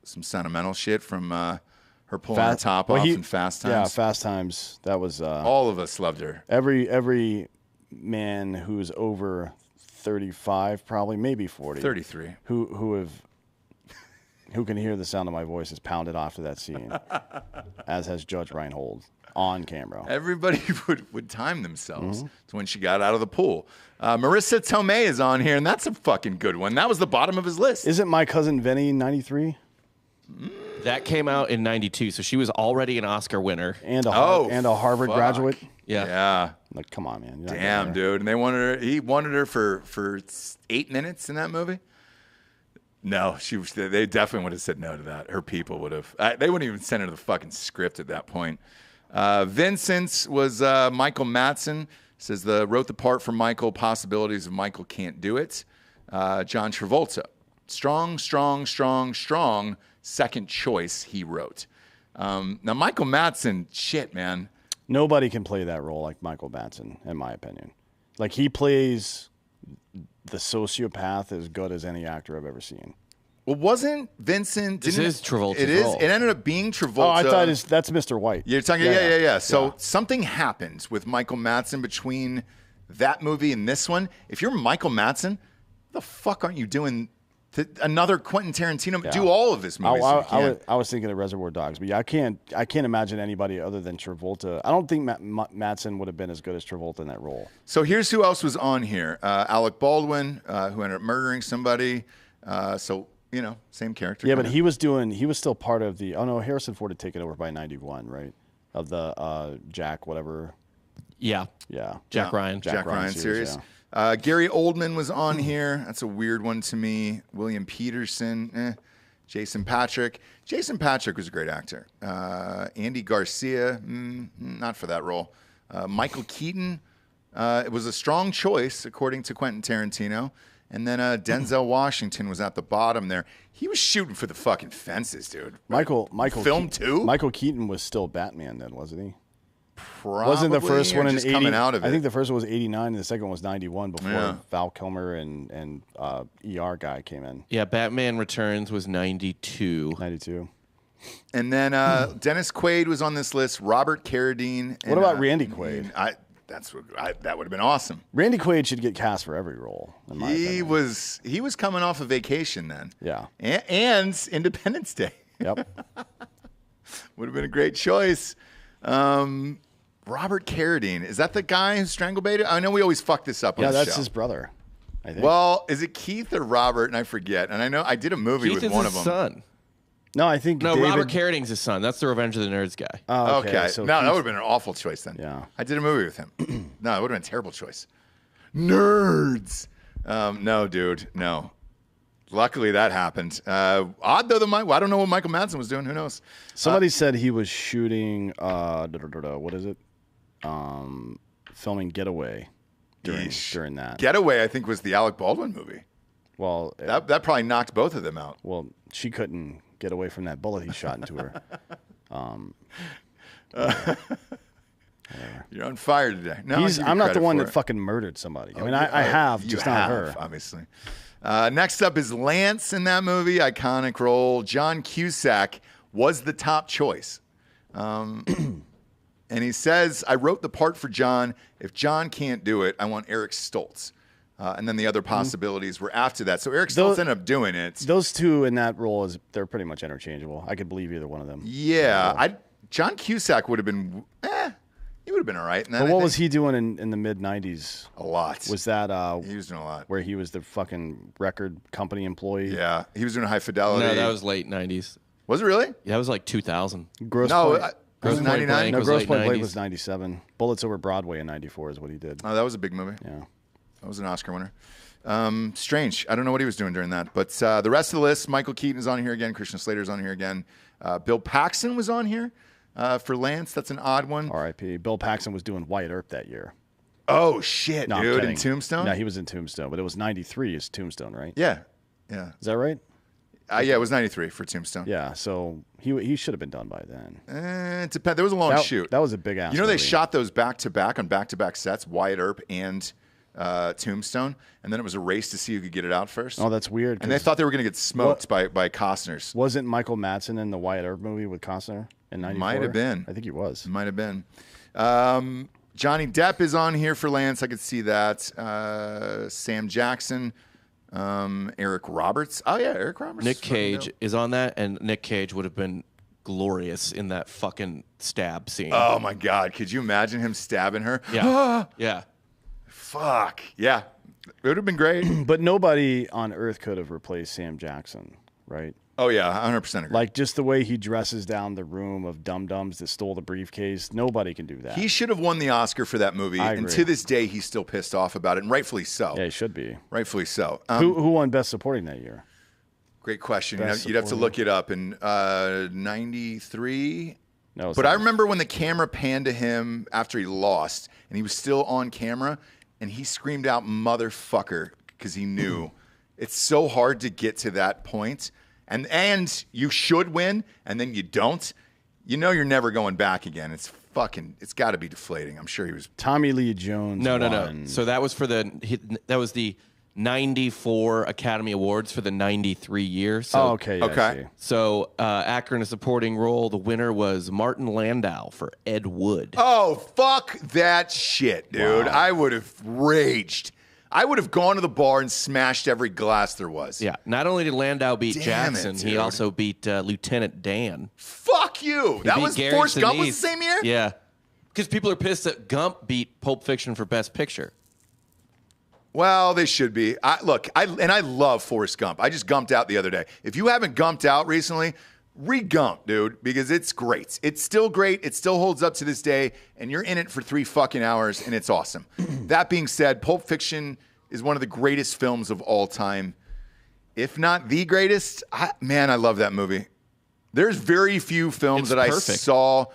some sentimental shit from her pulling her top off in Fast Times. Yeah, Fast Times. That was All of us loved her. every man who's over 35, probably maybe 40, 33. who can hear the sound of my voice is pounded off to that scene, as has Judge Reinhold on camera. Everybody would time themselves to when she got out of the pool. Marissa Tomei is on here, and that's a fucking good one. That was the bottom of his list. Isn't My Cousin Vinny 93 That came out in '92, so she was already an Oscar winner. and a Oh, and a Harvard fuck. graduate? Yeah. Like, come on, man. You're not Damn, getting there. dude. And they wanted her. He wanted her for 8 minutes in that movie. No, they definitely would have said no to that. Her people would have. They wouldn't even send her the fucking script at that point. Vincent's was Michael Madsen. Says wrote the part for Michael. Possibilities of Michael can't do it. John Travolta. Strong second choice he wrote. Now, Michael Madsen, shit, man. Nobody can play that role like Michael Madsen, in my opinion. Like, he plays the sociopath as good as any actor I've ever seen. Well, wasn't Vincent? This is Travolta's It is. role. It ended up being Travolta. Oh, I thought that's Mr. White. You're talking, yeah. So something happened with Michael Madsen between that movie and this one. If you're Michael Madsen, the fuck aren't you doing another Quentin Tarantino? Yeah. Do all of his movies. I was thinking of Reservoir Dogs, but yeah, I can't imagine anybody other than Travolta. I don't think Madsen would have been as good as Travolta in that role. So here's who else was on here: Alec Baldwin, who ended up murdering somebody. Same character. Yeah, but he was still part of the. Oh no, Harrison Ford had taken over by '91, right? Of the Jack whatever. Yeah. Jack Ryan series. Yeah. Gary Oldman was on here. That's a weird one to me. William Peterson. Jason Patrick. Jason Patrick was a great actor. Andy Garcia. Not for that role. Michael Keaton. It was a strong choice, according to Quentin Tarantino. And then Denzel Washington was at the bottom there. He was shooting for the fucking fences, dude. Michael film too. Michael Keaton was still Batman then, wasn't he? Probably. Wasn't the first one in just 80? coming out of it? I think the first one was '89 and the second one was '91 before Val Kilmer and ER guy came in. Yeah, Batman Returns was 92. 92. And then Dennis Quaid was on this list. Robert Carradine. What about Randy Quaid? That would have been awesome. Randy Quaid should get cast for every role. In my opinion. He was coming off a vacation then. Yeah. And Independence Day. Yep. Would have been a great choice. Robert Carradine, is that the guy who strangled Beta? I know we always fuck this up. Yeah, on that's the show. his brother. I think. Well, is it Keith or Robert? And I forget. And I know I did a movie Keith with is one his of them. son. No, I think No, David... Robert Carradine's his son. That's the Revenge of the Nerds guy. Oh, Okay. So No, that would have been an awful choice then. Yeah. I did a movie with him. No, it would have been a terrible choice. Nerds. No, dude. No. Luckily, that happened. Odd, though, I don't know what Michael Madsen was doing. Who knows? Somebody said he was shooting, what is it? Filming Getaway during that. Getaway, I think, was the Alec Baldwin movie. Well, That probably knocked both of them out. well, she couldn't get away from that bullet he shot into her. You're on fire today. No, I'm not the one that fucking murdered somebody. I mean, I have, just not her. Obviously. Next up is Lance in that movie, iconic role. John Cusack was the top choice. And he says, I wrote the part for John. If John can't do it, I want Eric Stoltz. And then the other possibilities were after that. So Eric Stoltz ended up doing it. Those two in that role, they're pretty much interchangeable. I could believe either one of them. Yeah. John Cusack would have been, he would have been all right. But what was he doing in the mid-'90s? A lot. Was that he was doing a lot. where he was the fucking record company employee? Yeah. He was doing High Fidelity. No, that was late 90s. Was it really? Yeah, that was like 2000. Gross No, Point. was it 99? No, was Gross late Point Blake 90s. was 97. Bullets Over Broadway in 94 is what he did. Oh, that was a big movie. Yeah. That was an Oscar winner. Strange. I don't know what he was doing during that. But the rest of the list, Michael Keaton is on here again. Christian Slater's on here again. Bill Paxton was on here for Lance. That's an odd one. R.I.P. Bill Paxton was doing Wyatt Earp that year. Oh, shit, No, I'm dude. In kidding. Tombstone? No, he was in Tombstone, but it was 93 is Tombstone, right? Yeah. Yeah. Is that right? Yeah, it was 93 for Tombstone. Yeah, so he should have been done by then. It depends. There was a long shoot. That was a big ass. You know, they movie. shot those back-to-back on back-to-back sets, Wyatt Earp and Tombstone, and then it was a race to see who could get it out first. Oh, that's weird. And they 'cause thought they were going to get smoked by Costner's. wasn't Michael Madsen in the Wyatt Earp movie with Costner in 94? Might have been. I think he was. Might have been. Johnny Depp is on here for Lance. I could see that. Sam Jackson. Eric Roberts. Oh, yeah, Eric Roberts. Nick Cage is on that, and Nick Cage would have been glorious in that fucking stab scene. Oh, my God. Could you imagine him stabbing her? Yeah. Yeah. Fuck. Yeah. It would have been great. But nobody on Earth could have replaced Sam Jackson, right? Oh, yeah. 100% agree. Like, just the way he dresses down the room of dum-dums that stole the briefcase, nobody can do that. He should have won the Oscar for that movie. I And agree. to this day, he's still pissed off about it, and rightfully so. Yeah, he should be. Rightfully so. Who won Best Supporting that year? Great question. Best You'd have to supporting. look it up. In 93? No, But I remember when the camera panned to him after he lost, and he was still on camera, and he screamed out "motherfucker" because he knew. It's so hard to get to that point, and you should win, and then you don't, you know you're never going back again. It's got to be deflating. I'm sure he was. Tommy Lee Jones. No. So that was for the 94 Academy Awards for the 93 year. So, okay. Yeah, okay. I see. So actor in a supporting role, the winner was Martin Landau for Ed Wood. Oh, fuck that shit, dude. Wow. I would have raged. I would have gone to the bar and smashed every glass there was. Yeah. Not only did Landau beat Damn Jackson, it, he dude. also beat Lieutenant Dan. Fuck you. That beat was Gary Forrest Gump was the Sinise. same year? Yeah. Because people are pissed that Gump beat Pulp Fiction for Best Picture. Well, they should be. I love Forrest Gump. I just gumped out the other day. If you haven't gumped out recently, re-gump, dude, because it's great. It's still great. It still holds up to this day, and you're in it for 3 fucking hours, and it's awesome. That being said, Pulp Fiction is one of the greatest films of all time. If not the greatest, I love that movie. There's very few films It's that I perfect. saw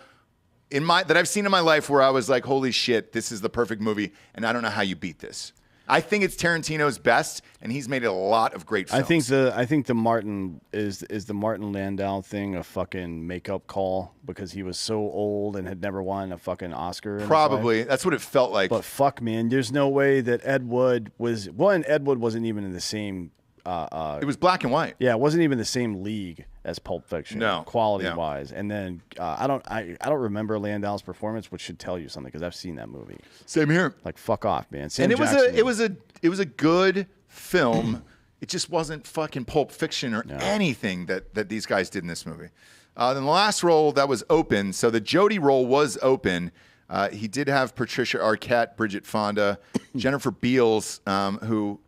that I've seen in my life where I was like, holy shit, this is the perfect movie, and I don't know how you beat this. I think it's Tarantino's best, and he's made a lot of great films. I think the Martin is the Martin Landau thing a fucking makeup call because he was so old and had never won a fucking Oscar. In his life. Probably. That's what it felt like. But fuck, man, there's no way that Ed Wood was. One, Ed Wood wasn't even in the same. It was black and white. Yeah, it wasn't even the same league as Pulp Fiction. No. quality Yeah. wise. And then I don't remember Landau's performance, which should tell you something because I've seen that movie. Same here. Like fuck off, man. Sam And it Jackson, was a good film. It just wasn't fucking Pulp Fiction or anything that these guys did in this movie. Then the last role that was open, so the Jodie role was open. He did have Patricia Arquette, Bridget Fonda, Jennifer Beals, who,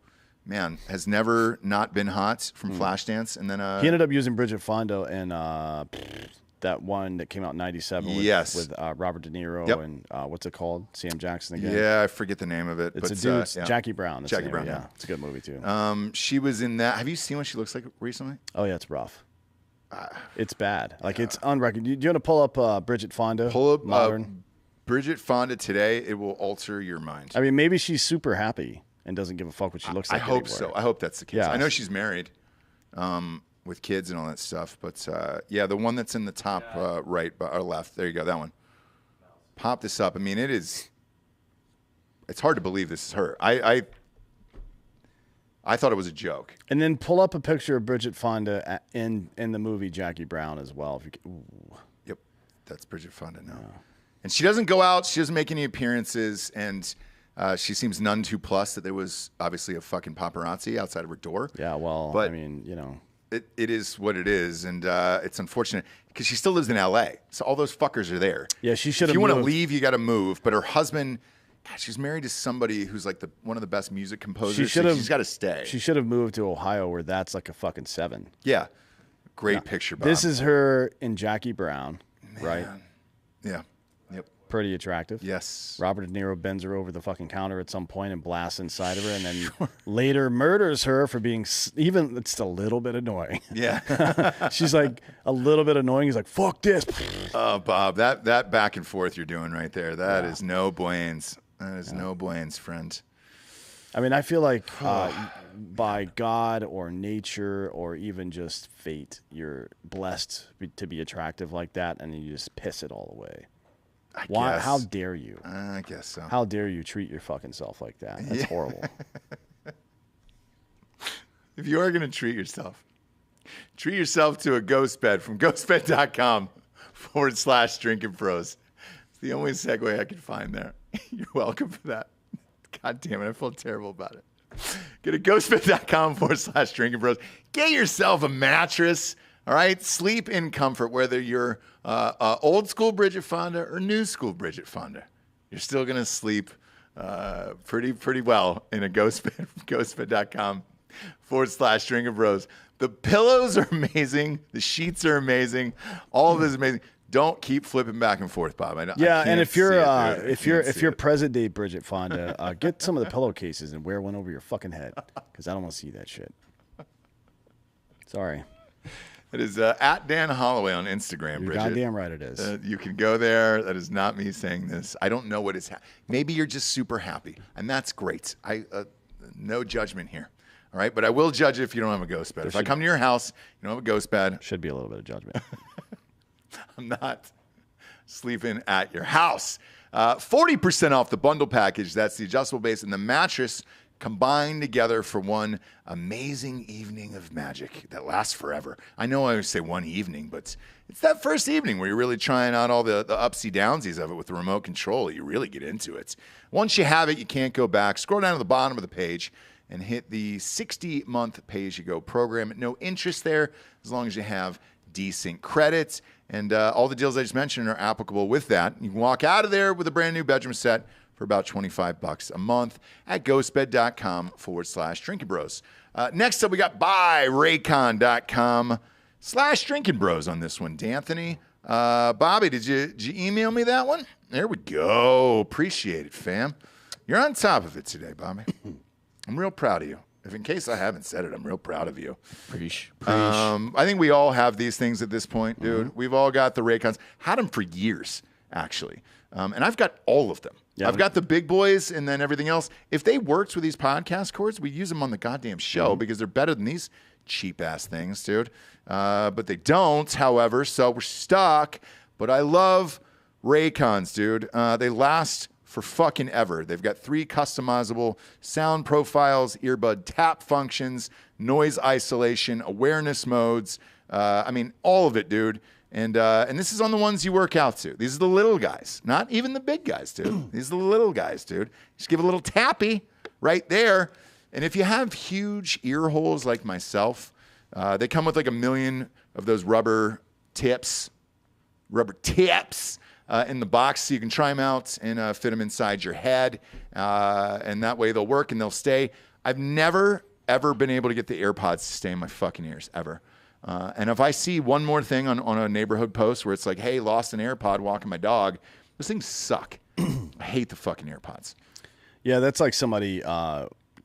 man, has never not been hot from Flashdance, and then He ended up using Bridget Fonda and that one that came out in '97 with Robert De Niro Yep. and what's it called? Sam Jackson again. yeah, I forget the name of it. It's but, a dude. It's yeah. Jackie Brown. That's the Jackie name, Brown, Yeah, yeah. it's a good movie too. She was in that. Have you seen what she looks like recently? Oh yeah, it's rough. It's bad. Like it's unrecognizable. Do you want to pull up Bridget Fonda? Pull up modern. Bridget Fonda today. It will alter your mind. I mean, maybe she's super happy and doesn't give a fuck what she looks like. I hope anymore. so. I hope that's the case. Yeah. I know she's married with kids and all that stuff. But, yeah, the one that's in the top right or left. There you go. That one. Pop this up. I mean, it's hard to believe this is her. I thought it was a joke. And then pull up a picture of Bridget Fonda in the movie Jackie Brown as well. If you can. Ooh. Yep. That's Bridget Fonda now. Yeah. And she doesn't go out. She doesn't make any appearances. And she seems none too plussed that there was obviously a fucking paparazzi outside of her door. Yeah, well, But I mean, you know. It is what it is. And it's unfortunate because she still lives in L.A. So all those fuckers are there. Yeah, she should have If you want to moved. leave, you got to move. But her husband, God, she's married to somebody who's like one of the best music composers. She's got to stay. She should have moved to Ohio where that's like a fucking 7. Yeah. Great picture, Bob. This is her in Jackie Brown, right? Yeah. Yep. Pretty attractive. Yes. Robert De Niro bends her over the fucking counter at some point and blasts inside of her and then later murders her for being it's a little bit annoying. Yeah. She's like a little bit annoying. He's like, fuck this. Oh, Bob, that back and forth you're doing right there, that is no blains. That is no blains, friend. I mean, I feel like by God or nature or even just fate, you're blessed to be attractive like that, and then you just piss it all away. Why? guess. How dare you? I guess so. How dare you treat your fucking self like that? That's horrible. If you are going to treat yourself to a ghost bed from ghostbed.com/drinking pros. It's the only segue I could find there. You're welcome for that. God damn it, I feel terrible about it. Go to ghostbed.com/drinking pros. Get yourself a mattress. All right, sleep in comfort, whether you're old school Bridget Fonda or new school Bridget Fonda. You're still gonna sleep pretty well in a ghost bed from ghostbed.com/drinking bros. The pillows are amazing. The sheets are amazing. All of this is amazing. Don't keep flipping back and forth, Bob. Yeah, and if you're present day Bridget Fonda, get some of the pillowcases and wear one over your fucking head because I don't want to see that shit. Sorry. It is at Dan Holloway on Instagram, You're Bridget. goddamn right it is. You can go there. That is not me saying this. I don't know what is happening. Maybe you're just super happy, and that's great. No judgment here. All right, but I will judge it if you don't have a ghost bed. If I come to your house, you don't have a ghost bed. Should be a little bit of judgment. I'm not sleeping at your house. 40% off the bundle package. That's the adjustable base and the mattress combined together for one amazing evening of magic that lasts forever. I know I always say one evening, but it's that first evening where you're really trying out all the upsy downsies of it with the remote control. You really get into it. Once you have it, you can't go back. Scroll down to the bottom of the page and hit the 60-month pay-as-you-go program. No interest there as long as you have decent credits. And all the deals I just mentioned are applicable with that. You can walk out of there with a brand new bedroom set for about $25 a month at ghostbed.com/Drinkin' Bros. Next up, we got buyraycon.com/Drinkin' Bros on this one. D'Anthony, Bobby, did you email me that one? There we go. Appreciate it, fam. You're on top of it today, Bobby. I'm real proud of you. If in case I haven't said it, I'm real proud of you. Preach. I think we all have these things at this point, dude. We've all got the Raycons. Had them for years, actually. And I've got all of them. Yeah, I've got the big boys and then everything else. If they worked with these podcast cords, we'd use them on the goddamn show because they're better than these cheap-ass things, dude. But they don't, however, so we're stuck. But I love Raycons, dude. They last for fucking ever. They've got 3 customizable sound profiles, earbud tap functions, noise isolation, awareness modes. I mean, all of it, dude. And this is on the ones you work out to. These are the little guys, not even the big guys, dude. These are the little guys, dude. Just give a little tappy right there. And if you have huge ear holes like myself, they come with like 1 million of those rubber tips in the box, so you can try them out and fit them inside your head. And that way they'll work and they'll stay. I've never, ever been able to get the AirPods to stay in my fucking ears, ever. And if I see one more thing on a neighborhood post where it's like, hey, lost an AirPod walking my dog, those things suck. I hate the fucking AirPods. Yeah, that's like somebody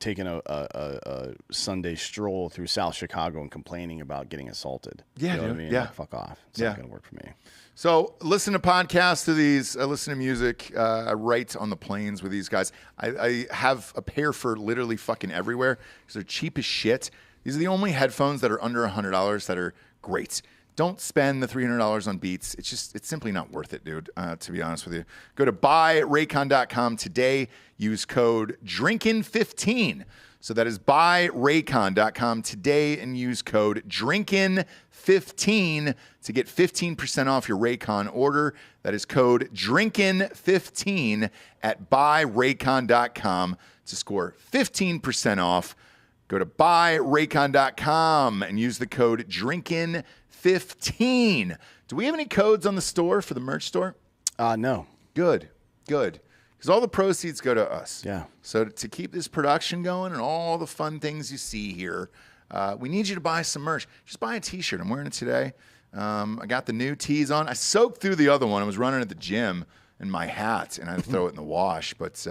taking a Sunday stroll through South Chicago and complaining about getting assaulted. Yeah, you know dude. what I mean? Yeah. Like, fuck off. It's not going to work for me. So listen to podcasts to these. I listen to music. I write on the planes with these guys. I have a pair for literally fucking everywhere because they're cheap as shit. These are the only headphones that are under $100 that are great. Don't spend the $300 on Beats. It's simply not worth it, dude, to be honest with you. Go to buyraycon.com today. Use code DRINKIN15. So that is buyraycon.com today and use code DRINKIN15 to get 15% off your Raycon order. That is code DRINKIN15 at buyraycon.com to score 15% off. Go to buyraycon.com and use the code DRINKIN15. Do we have any codes on the store for the merch store? No. Good. Because all the proceeds go to us. Yeah. So to keep this production going and all the fun things you see here, we need you to buy some merch. Just buy a T-shirt. I'm wearing it today. I got the new tees on. I soaked through the other one. I was running at the gym in my hat, and I'd throw it in the wash. But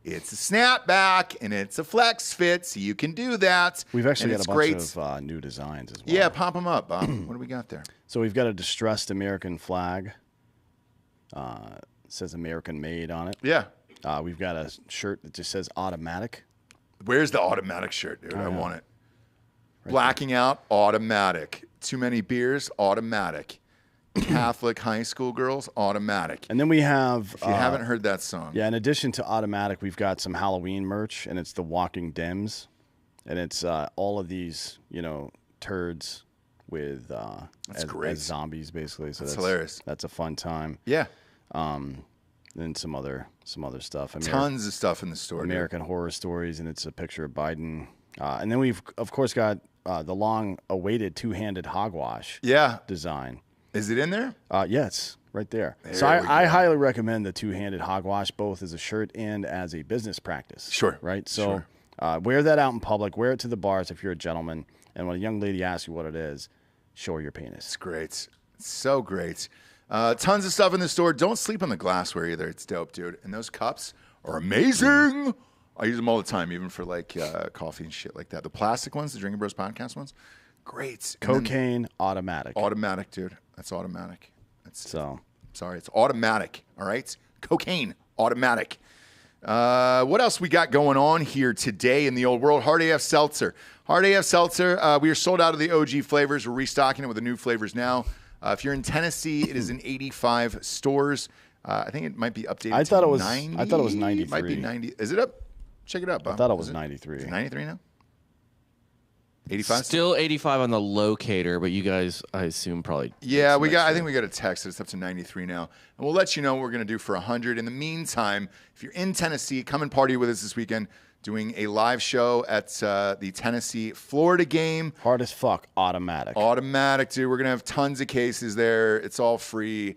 it's a snapback, and it's a flex fit, so you can do that. We've actually and got a bunch of new designs as well. Yeah, pop them up, Bob. What do we got there? So we've got a distressed American flag. It says American made on it. Yeah. We've got a shirt that just says automatic. Where's the automatic shirt, dude? I know. want it. Blacking out, automatic. Too many beers, automatic. Catholic high school girls, automatic. And then we have... If you haven't heard that song. Yeah, in addition to automatic, we've got some Halloween merch, and it's the Walking Dims. And it's all of these, turds with great. as zombies, basically. So That's hilarious. That's a fun time. Yeah. Then some other stuff. Tons of stuff in the store. dude. American Horror Stories, and it's a picture of Biden. And then we've, of course, got the long-awaited two-handed hogwash Yeah. design. Is it in there? Yeah, it's right there. There So we I go. highly recommend the two-handed hogwash, both as a shirt and as a business practice. Sure. Right? So wear that out in public. Wear it to the bars if you're a gentleman. And when a young lady asks you what it is, show her your penis. It's great. It's so great. Tons of stuff in the store. Don't sleep on the glassware either. It's dope, dude. And those cups are amazing. I use them all the time, even for like coffee and shit like that. The plastic ones, the Drinkin' Bros podcast ones, great. And then Cocaine automatic. automatic, dude. That's automatic. That's So sorry, it's automatic. All right, cocaine automatic. What else we got going on here today in the old world? Hard AF Seltzer. Hard AF Seltzer, we are sold out of the OG flavors. We're restocking it with the new flavors now. If you're in Tennessee, it is in 85 stores. I think it might be updated I thought to it was 90. I thought it was 93. It might be 90. Is it up? Check it up. I thought it was 93. Is it 93 now? 85? Still 85 on the locator, but you guys, I assume, probably. Yeah, I think we got a text that it's up to 93 now. And we'll let you know what we're going to do for 100. In the meantime, if you're in Tennessee, come and party with us this weekend. Doing a live show at the Tennessee-Florida game. Hard as fuck, automatic. Automatic, dude. We're going to have tons of cases there. It's all free.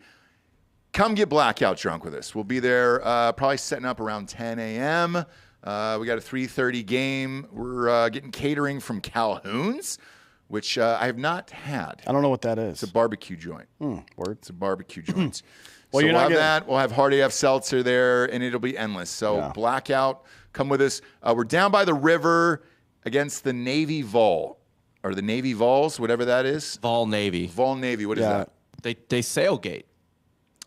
Come get blackout drunk with us. We'll be there probably setting up around 10 a.m., we got a 3:30 game. We're getting catering from Calhoun's, which I have not had. I don't know what that is. It's a barbecue joint. Word. It's a barbecue joint. Well, So you're we'll not have that. We'll have Hard AF Seltzer there, and it'll be endless. So Yeah. blackout, come with us. We're down by the river against the Navy Vol, or the Navy Vols, whatever that is. Vol Navy. Vol Navy. What is Yeah. that? They sailgate.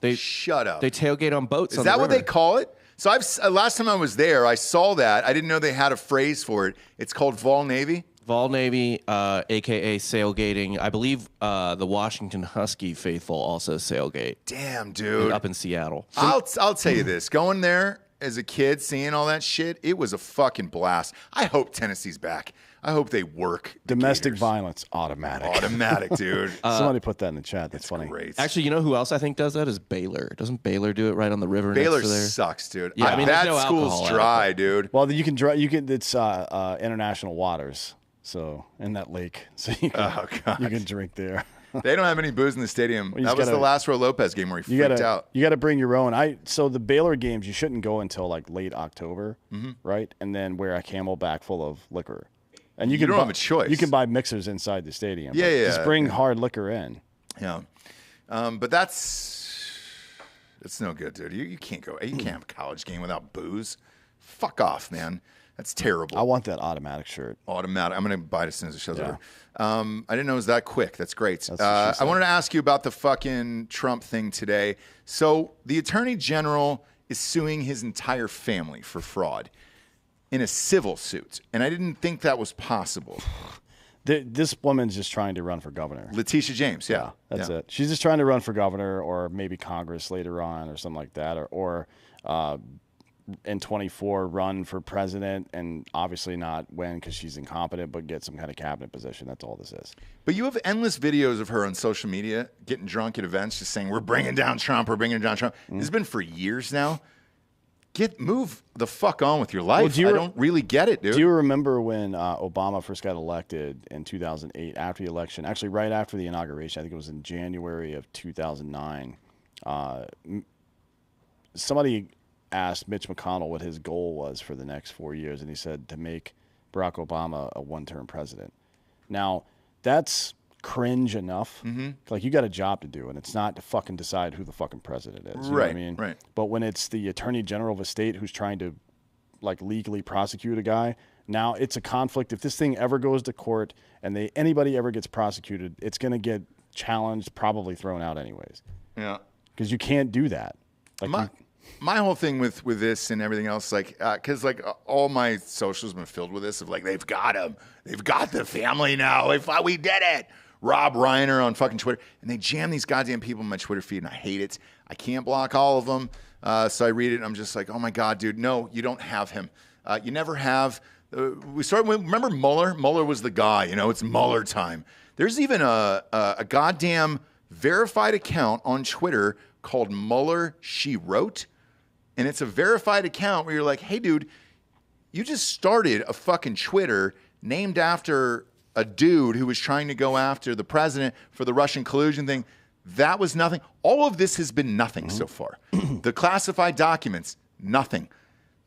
They Shut up. They tailgate on boats. Is on that the what river. they call it? So last time I was there, I saw that. I didn't know they had a phrase for it. It's called Vol Navy. Vol Navy, aka sailgating. I believe the Washington Husky faithful also sailgate Damn, dude. up in Seattle. I'll tell you this. Going there as a kid, seeing all that shit, it was a fucking blast. I hope Tennessee's back. I hope they work. the Domestic Gators. violence, automatic. Automatic, dude. Somebody put that in the chat. That's funny. Great. Actually, you know who else I think does that is Baylor. Doesn't Baylor do it right on the river Baylor next to there? sucks, dude. Yeah, I mean, that there's no school's alcohol dry, dude. Well, you can drive. You can. It's international waters. So in that lake, so you can, Oh, God. you can drink there. They don't have any booze in the stadium. you That just was the gotta- last Roy Lopez game where he You freaked gotta out. you gotta bring your own. So the Baylor games you shouldn't go until like late October, right? And then wear a Camelback full of liquor. And you don't buy, have a choice. You can buy mixers inside the stadium. Yeah, but yeah, Just bring hard liquor in. Yeah. But it's no good, dude. You can't go. You can't have a college game without booze. Fuck off, man. That's terrible. I want that automatic shirt. Automatic. I'm going to buy it as soon as the show's Yeah. over. I didn't know it was that quick. That's great. That's what she I wanted to ask you about the fucking Trump thing today. So the Attorney General is suing his entire family for fraud in a civil suit. And I didn't think that was possible. This woman's just trying to run for governor. Letitia James, yeah. That's it. She's just trying to run for governor or maybe Congress later on or something like that. Or in 24 run for president and obviously not win because she's incompetent, but get some kind of cabinet position. That's all this is. But you have endless videos of her on social media getting drunk at events just saying, we're bringing down Trump, we're bringing down Trump. This has been for years now. Move the fuck on with your life. do you I don't really get it, dude. Do you remember when Obama first got elected in 2008 after the election, actually right after the inauguration, I think it was in January of 2009, somebody asked Mitch McConnell what his goal was for the next 4 years, and he said to make Barack Obama a one-term president. Now, that's cringe enough. Like, you got a job to do, and it's not to fucking decide who the fucking president is. You know what I mean? Right. But when it's the attorney general of a state who's trying to, like, legally prosecute a guy, now it's a conflict. If this thing ever goes to court and anybody ever gets prosecuted, it's going to get challenged, probably thrown out anyways. Yeah. Because you can't do that. Like, My whole thing with this and everything else, like, because like all my socials have been filled with this of like, they've got him, they've got the family now. We did it. Rob Reiner on fucking Twitter, and they jam these goddamn people in my Twitter feed, and I hate it. I can't block all of them, so I read it, and I'm just like, oh my god, dude, no, you don't have him. You never have. We started with, remember Mueller? Mueller was the guy. You know, it's Mueller time. There's even a goddamn verified account on Twitter called Mueller She Wrote. And it's a verified account where you're like, hey, dude, you just started a fucking Twitter named after a dude who was trying to go after the president for the Russian collusion thing. That was nothing. All of this has been nothing so far. The classified documents, nothing.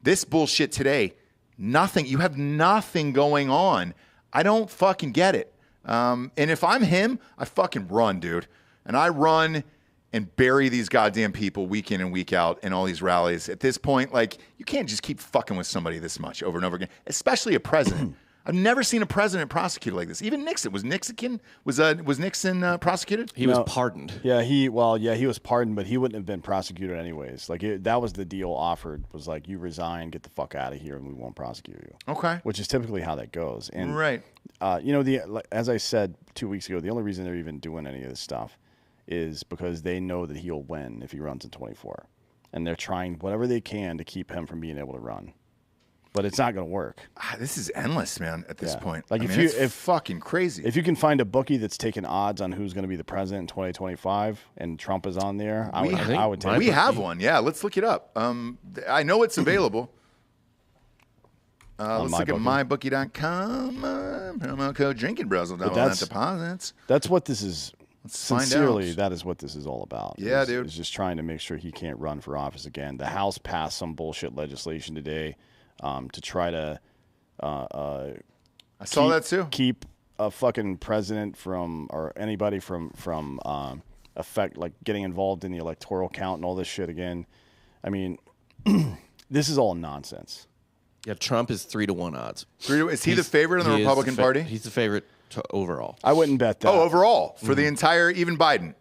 This bullshit today, nothing. You have nothing going on. I don't fucking get it. And if I'm him, I fucking run, dude. And I run and bury these goddamn people week in and week out in all these rallies. At this point, like, you can't just keep fucking with somebody this much over and over again, especially a president. I've never seen a president prosecuted like this. Even Nixon was Nixon prosecuted? He was pardoned. Yeah, he was pardoned, but he wouldn't have been prosecuted anyways. Like that was the deal offered. Was like, you resign, get the fuck out of here, and we won't prosecute you. Okay. Which is typically how that goes. And right. As I said 2 weeks ago, the only reason they're even doing any of this stuff is because they know that he'll win if he runs in 24, and they're trying whatever they can to keep him from being able to run. But it's not going to work. This is endless, man. At this point, like it's fucking crazy. If you can find a bookie that's taking odds on who's going to be the president in 2025, and Trump is on there, I would take. We have one. Yeah, let's look it up. I know it's available. Let's look at mybookie.com. Promo code Drinkin Bros will double that deposits. That's what this is. Sincerely, that is what this is all about. Yeah, dude. Is just trying to make sure he can't run for office again. The House passed some bullshit legislation today. To try to I saw that too. Keep a fucking president or anybody from getting involved in the electoral count and all this shit again. I mean, this is all nonsense. Yeah, Trump is 3-1 odds. Is he the favorite in the Republican Party? He's the favorite overall. I wouldn't bet that. Oh, overall for the entire, even Biden.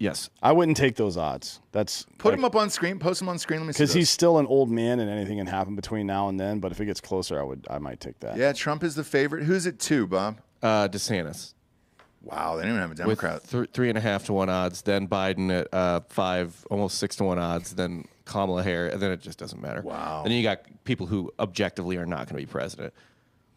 Yes, I wouldn't take those odds. Put him up on screen. Post him on screen. Let me see. Because he's still an old man, and anything can happen between now and then. But if it gets closer, I might take that. Yeah, Trump is the favorite. Who's it to, Bob? DeSantis. Wow, they don't even have a Democrat. With 3.5 to 1 odds. Then Biden at 5, almost 6 to 1 odds. Then Kamala Harris. And then it just doesn't matter. Wow. And then you got people who objectively are not going to be president.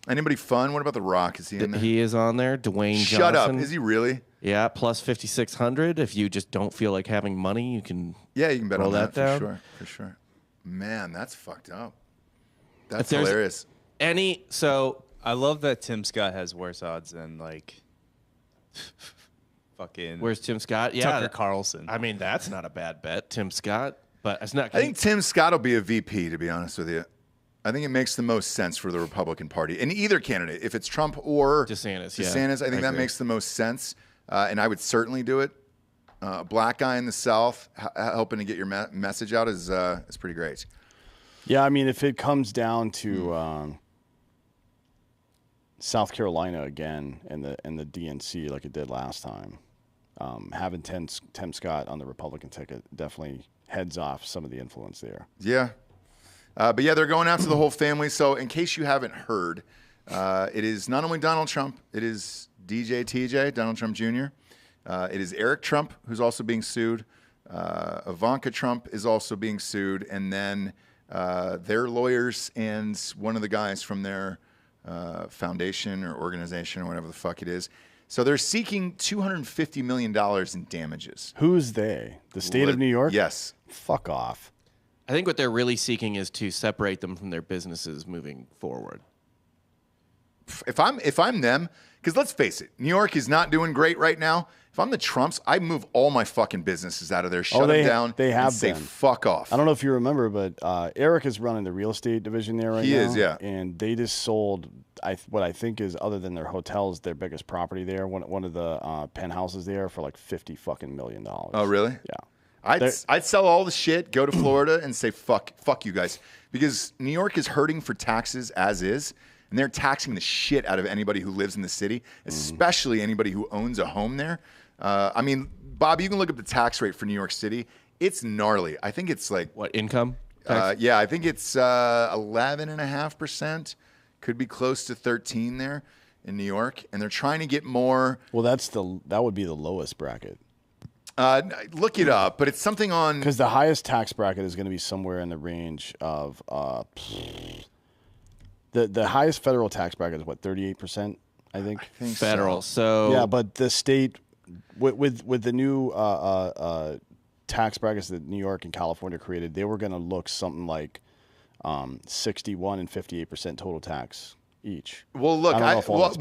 Anybody fun? What about The Rock? Is he in there? He is on there. Dwayne Johnson. Shut up. Is he really? Yeah, plus 5,600. If you just don't feel like having money, you can. Yeah, you can bet on that down. for sure. Man, that's fucked up. That's hilarious. So I love that Tim Scott has worse odds than fucking. Where's Tim Scott? Yeah, Tucker Carlson. I mean, that's not a bad bet, Tim Scott. But it's not. I think Tim Scott will be a VP. To be honest with you, I think it makes the most sense for the Republican Party in either candidate. If it's Trump or DeSantis, I think that makes the most sense. And I would certainly do it. Black guy in the South helping to get your message out is pretty great. Yeah, I mean, if it comes down to South Carolina again and the DNC like it did last time, having Tim Scott on the Republican ticket definitely heads off some of the influence there. Yeah. But yeah, they're going after the whole family. So in case you haven't heard, it is not only Donald Trump, it is TJ, Donald Trump Jr. It is Eric Trump, who's also being sued. Ivanka Trump is also being sued. And then their lawyers and one of the guys from their foundation or organization or whatever the fuck it is. So they're seeking $250 million in damages. Who's they? The state of New York? Yes. Fuck off. I think what they're really seeking is to separate them from their businesses moving forward. If I'm them, because let's face it, New York is not doing great right now. If I'm the Trumps, I move all my fucking businesses out of there, shut them down, and say fuck off. I don't know if you remember, but Eric is running the real estate division there right now. He is, yeah. And they just sold what I think is, other than their hotels, their biggest property there, one of the penthouses there for like $50 million. Oh, really? Yeah. I'd sell all the shit, go to Florida, and say fuck you guys, because New York is hurting for taxes as is. And they're taxing the shit out of anybody who lives in the city, especially anybody who owns a home there. I mean, Bob, you can look up the tax rate for New York City. It's gnarly. I think it's like... What, income? Yeah, I think it's 11.5%. Could be close to 13 there in New York. And they're trying to get more... Well, that would be the lowest bracket. Look it up, but it's something on... Because the highest tax bracket is going to be somewhere in the range of... The highest federal tax bracket is what, 38%, I think? I think federal. So yeah, but the state with the new tax brackets that New York and California created, they were going to look something like 61 and 58% total tax each. Well, look,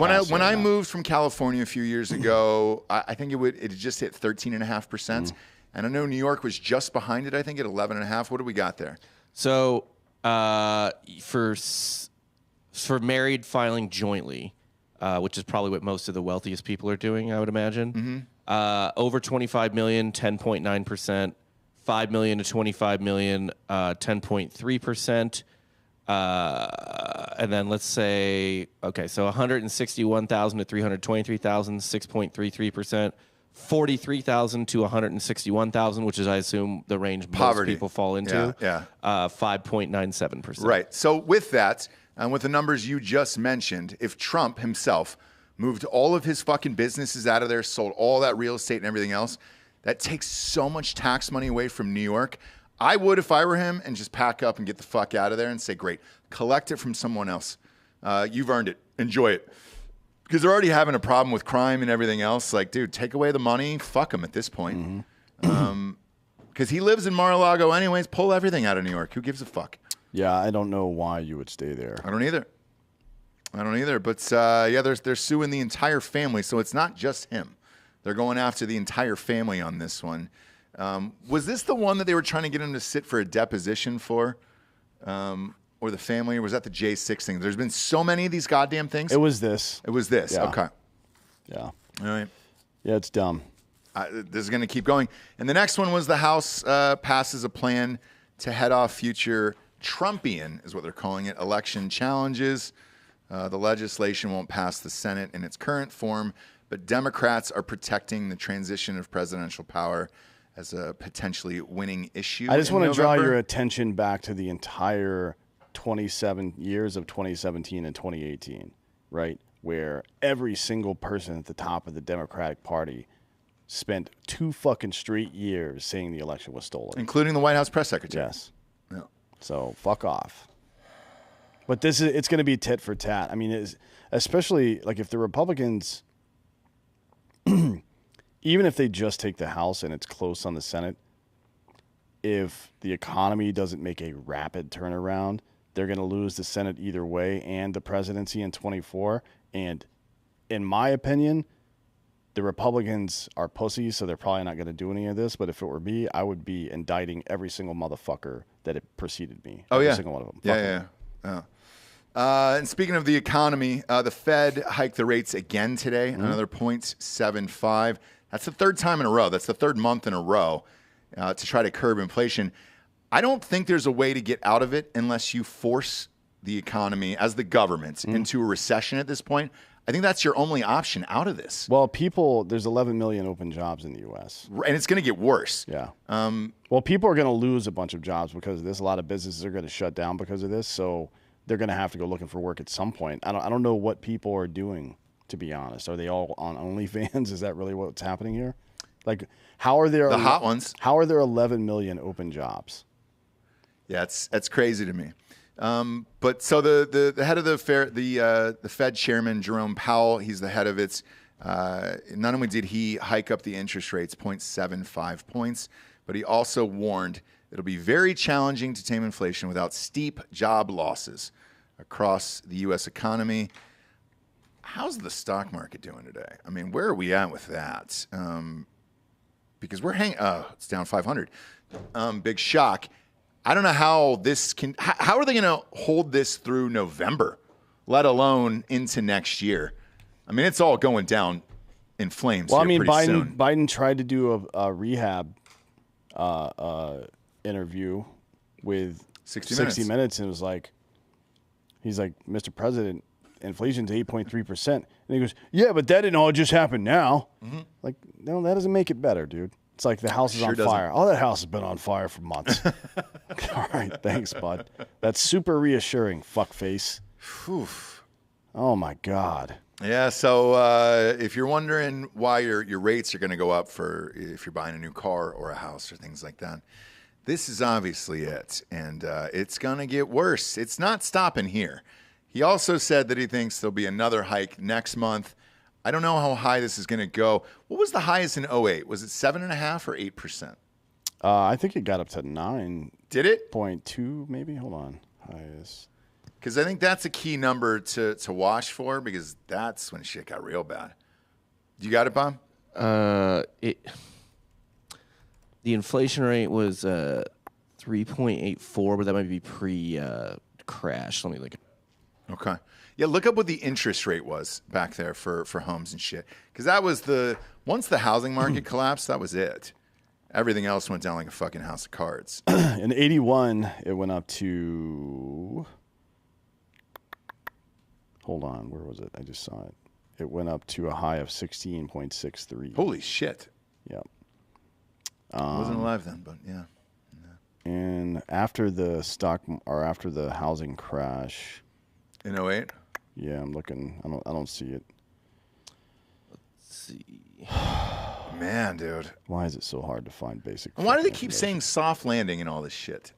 when I moved from California a few years ago, I think it just hit 13.5%, and I know New York was just behind it. I think at 11.5%. What do we got there? So for married filing jointly, which is probably what most of the wealthiest people are doing, I would imagine. Over 25 million, 10.9%. 5 million to 25 million, 10.3%. And then let's say, okay, so 161,000 to 323,000, 6.33%. 43,000 to 161,000, which is, I assume, the range most people fall into. Yeah. 5.97%. Right. So with that, and with the numbers you just mentioned, if Trump himself moved all of his fucking businesses out of there, sold all that real estate and everything else, that takes so much tax money away from New York. I would, if I were him, and just pack up and get the fuck out of there and say, great, collect it from someone else. You've earned it. Enjoy it. Because they're already having a problem with crime and everything else. Like, dude, take away the money. Fuck them at this point. Because he lives in Mar-a-Lago anyways. Pull everything out of New York. Who gives a fuck? Yeah, I don't know why you would stay there. I don't either. But, yeah, they're suing the entire family. So it's not just him. They're going after the entire family on this one. Was this the one that they were trying to get him to sit for a deposition for? Or the family, or was that the J6 thing? There's been so many of these goddamn things. It was this. Yeah. Okay. Yeah. All right. Yeah, it's dumb. This is going to keep going. And the next one was the House passes a plan to head off future Trumpian, is what they're calling it, election challenges. The legislation won't pass the Senate in its current form, but Democrats are protecting the transition of presidential power as a potentially winning issue. I just want to draw your attention back to the entire 27 years of 2017 and 2018, right? Where every single person at the top of the Democratic Party spent 2 fucking straight years saying the election was stolen. Including the White House press secretary. Yes. Yeah. So fuck off. But it's going to be tit for tat. I mean, especially like if the Republicans, even if they just take the House and it's close on the Senate, if the economy doesn't make a rapid turnaround, they're going to lose the Senate either way and the presidency in 24. And in my opinion, the Republicans are pussies, so they're probably not going to do any of this. But if it were me, I would be indicting every single motherfucker that it preceded me. Oh, every yeah. single one of them. Yeah. And speaking of the economy, the Fed hiked the rates again today, another 0.75. That's the third time in a row. That's the third month in a row to try to curb inflation. I don't think there's a way to get out of it unless you force the economy as the government into a recession at this point. I think that's your only option out of this. Well, there's 11 million open jobs in the U.S. And it's going to get worse. Yeah. Well, people are going to lose a bunch of jobs because of this. A lot of businesses are going to shut down because of this. So they're going to have to go looking for work at some point. I don't know what people are doing, to be honest. Are they all on OnlyFans? Is that really what's happening here? Like, how are there the hot ones? How are there 11 million open jobs? Yeah, that's crazy to me. But so the head of the Fed chairman, Jerome Powell, he's the head of it. Not only did he hike up the interest rates 0.75 points, but he also warned it'll be very challenging to tame inflation without steep job losses across the U.S. economy. How's the stock market doing today? I mean, where are we at with that? Because we're it's down 500. Big shock. I don't know how this can. How are they going to hold this through November, let alone into next year? I mean, it's all going down in flames. Well, here pretty soon. Biden tried to do a rehab interview with 60 Minutes, and it was like, he's like, Mr. President, inflation's 8.3%, and he goes, yeah, but that didn't all just happen now. Like, no, that doesn't make it better, dude. It's like the house is on fire. Oh, that house has been on fire for months. All right, thanks, bud. That's super reassuring, fuckface. Oh, my God. Yeah, so if you're wondering why your rates are going to go up for if you're buying a new car or a house or things like that, this is obviously it. And it's going to get worse. It's not stopping here. He also said that he thinks there'll be another hike next month. I don't know how high this is going to go. What was the highest in 08? Was it 7.5% or 8%? I think it got up to 9. Did it? 0.2 maybe? Hold on. Highest. Because I think that's a key number to watch for, because that's when shit got real bad. You got it, Bob? The inflation rate was 3.84, but that might be pre-crash. Let me look. Okay. Yeah, look up what the interest rate was back there for homes and shit. Because that was once the housing market collapsed, that was it. Everything else went down like a fucking house of cards. In 81, it went up to Hold on, where was it? I just saw it. It went up to a high of 16.63. Holy shit. Yep. I wasn't alive then, but yeah. And after the after the housing crash, In '08? yeah, I'm looking. I don't see it. Let's see. Man, dude. Why is it so hard to find basic? And why do they fucking keep information? saying soft landing and all this shit?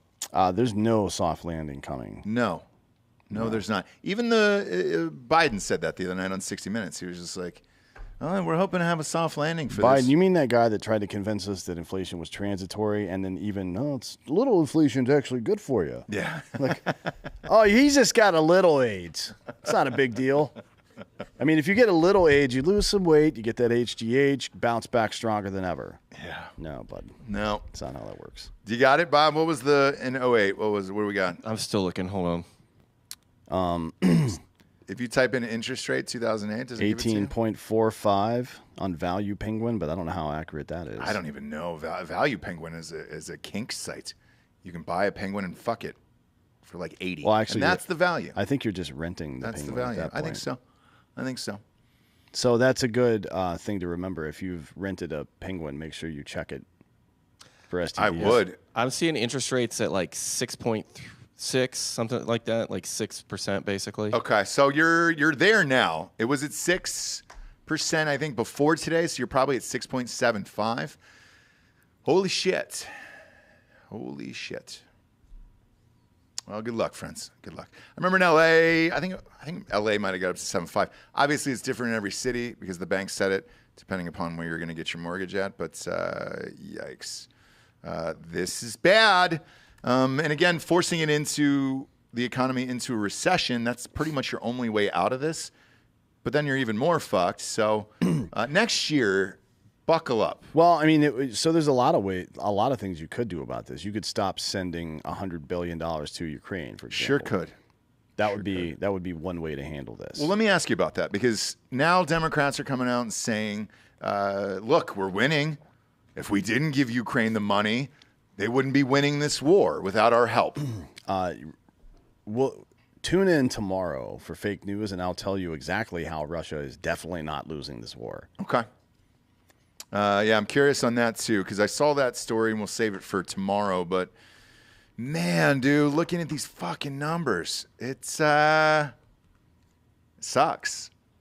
There's no soft landing coming. No, there's not. Even the Biden said that the other night on 60 Minutes. He was just like, "Oh, we're hoping to have a soft landing for Biden, this." you mean that guy that tried to convince us that inflation was transitory, and then even it's little inflation's actually good for you? Yeah. Like, oh, he's just got a little AIDS. It's not a big deal. I mean, if you get a little AIDS, you lose some weight, you get that HGH, bounce back stronger than ever. Yeah. No, bud. No. That's not how that works. You got it, Bob? What was in '08? What do we got? I'm still looking. Hold on. If you type in interest rate 2008, does it give it to you? 18.45 on Value Penguin, but I don't know how accurate that is. I don't even know. Value Penguin is a kink site. You can buy a penguin and fuck it for like 80. Well, actually, and that's the value. I think you're just renting the That's the penguin at value. that I think point. so. So that's a good thing to remember. If you've rented a penguin, make sure you check it for STDs. I would. I'm seeing interest rates at like 6.6, something like that, like 6% basically. Okay, so you're there now. It was at 6%, I think, before today. So you're probably at 6.75. Holy shit! Well, good luck, friends. Good luck. I remember in LA, I think LA might have got up to 7.5. Obviously, it's different in every city because the bank set it depending upon where you're going to get your mortgage at. But yikes, this is bad. And again, forcing it into the economy into a recession, that's pretty much your only way out of this. But then you're even more fucked. So next year, buckle up. Well, I mean, so there's a lot of things you could do about this. You could stop sending $100 billion to Ukraine, for example. Sure could. That would be one way to handle this. Well, let me ask you about that, because now Democrats are coming out and saying, look, we're winning. If we didn't give Ukraine the money, they wouldn't be winning this war without our help. Well, tune in tomorrow for fake news, and I'll tell you exactly how Russia is definitely not losing this war. Okay. Yeah, I'm curious on that too, because I saw that story, and we'll save it for tomorrow. But man, dude, looking at these fucking numbers, it sucks.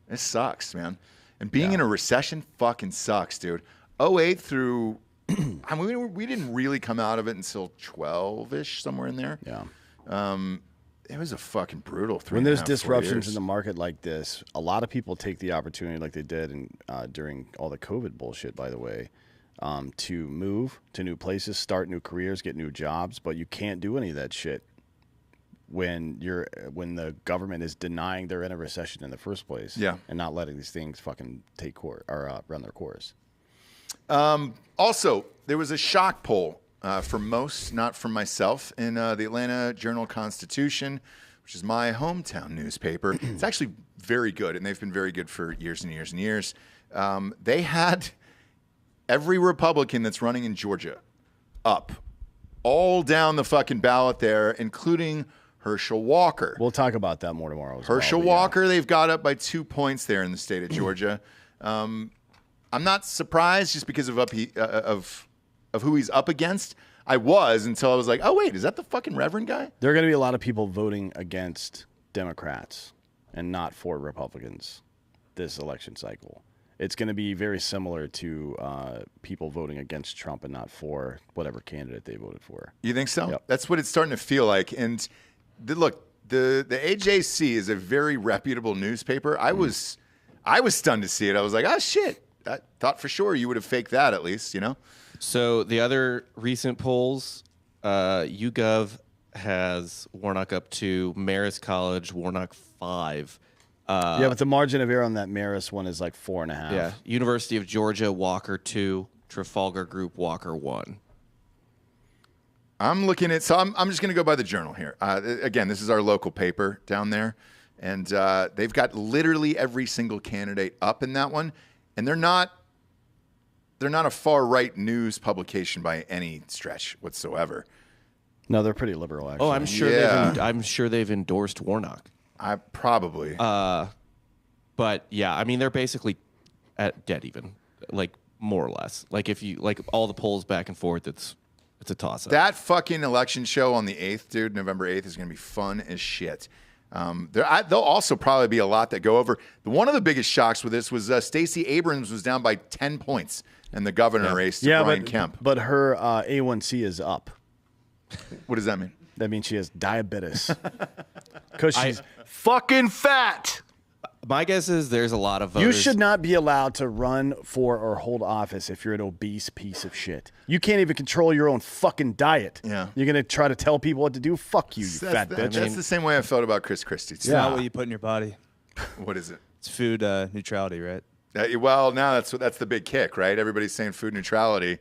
It sucks, man. And being in a recession fucking sucks, dude. 08 through, I mean, we didn't really come out of it until 12-ish, somewhere in there. Yeah. It was a fucking brutal 3.5, When there's 4 disruptions years. in the market like this, a lot of people take the opportunity, like they did during all the COVID bullshit, by the way, to move to new places, start new careers, get new jobs. But you can't do any of that shit when the government is denying they're in a recession in the first place. Yeah. And not letting these things fucking take course or run their course. Also, there was a shock poll for most, not from myself, in the Atlanta Journal-Constitution, which is my hometown newspaper. It's actually very good, and they've been very good for years and years and years. They had every Republican that's running in Georgia up, all down the fucking ballot there, including Herschel Walker. We'll talk about that more tomorrow. Herschel Walker, they've got up by 2 points there in the state of Georgia. I'm not surprised just because of who he's up against. I was, until I was like, oh, wait, is that the fucking Reverend guy? There are going to be a lot of people voting against Democrats and not for Republicans this election cycle. It's going to be very similar to people voting against Trump and not for whatever candidate they voted for. You think so? Yep. That's what it's starting to feel like. And look, the AJC is a very reputable newspaper. I was stunned to see it. I was like, oh, shit. I thought for sure you would have faked that at least, you know? So the other recent polls, YouGov has Warnock up to, Marist College, Warnock 5. Yeah, but the margin of error on that Marist one is like 4.5. Yeah, University of Georgia, Walker 2, Trafalgar Group, Walker 1. I'm looking at, so I'm just going to go by the Journal here. Again, this is our local paper down there. And they've got literally every single candidate up in that one. And they're not a far-right news publication by any stretch whatsoever. No, they're pretty liberal, actually. Oh, I'm sure Yeah. I'm sure they've endorsed Warnock. I probably. But yeah, I mean they're basically at dead even, like more or less. Like if you like all the polls back and forth, it's a toss up. That fucking election show on the 8th, dude, November 8th, is going to be fun as shit. There'll also probably be a lot that go over. One of the biggest shocks with this was Stacey Abrams was down by 10 points in the governor race to Brian Kemp. But her A1C is up. What does that mean? That means she has diabetes. Because she's fucking fat. My guess is there's a lot of voters. You should not be allowed to run for or hold office if you're an obese piece of shit. You can't even control your own fucking diet. Yeah. You're going to try to tell people what to do? Fuck you, fat bitch. That's the same way I felt about Chris Christie. It's not what you put in your body. What is it? It's food neutrality, right? Well, now that's the big kick, right? Everybody's saying food neutrality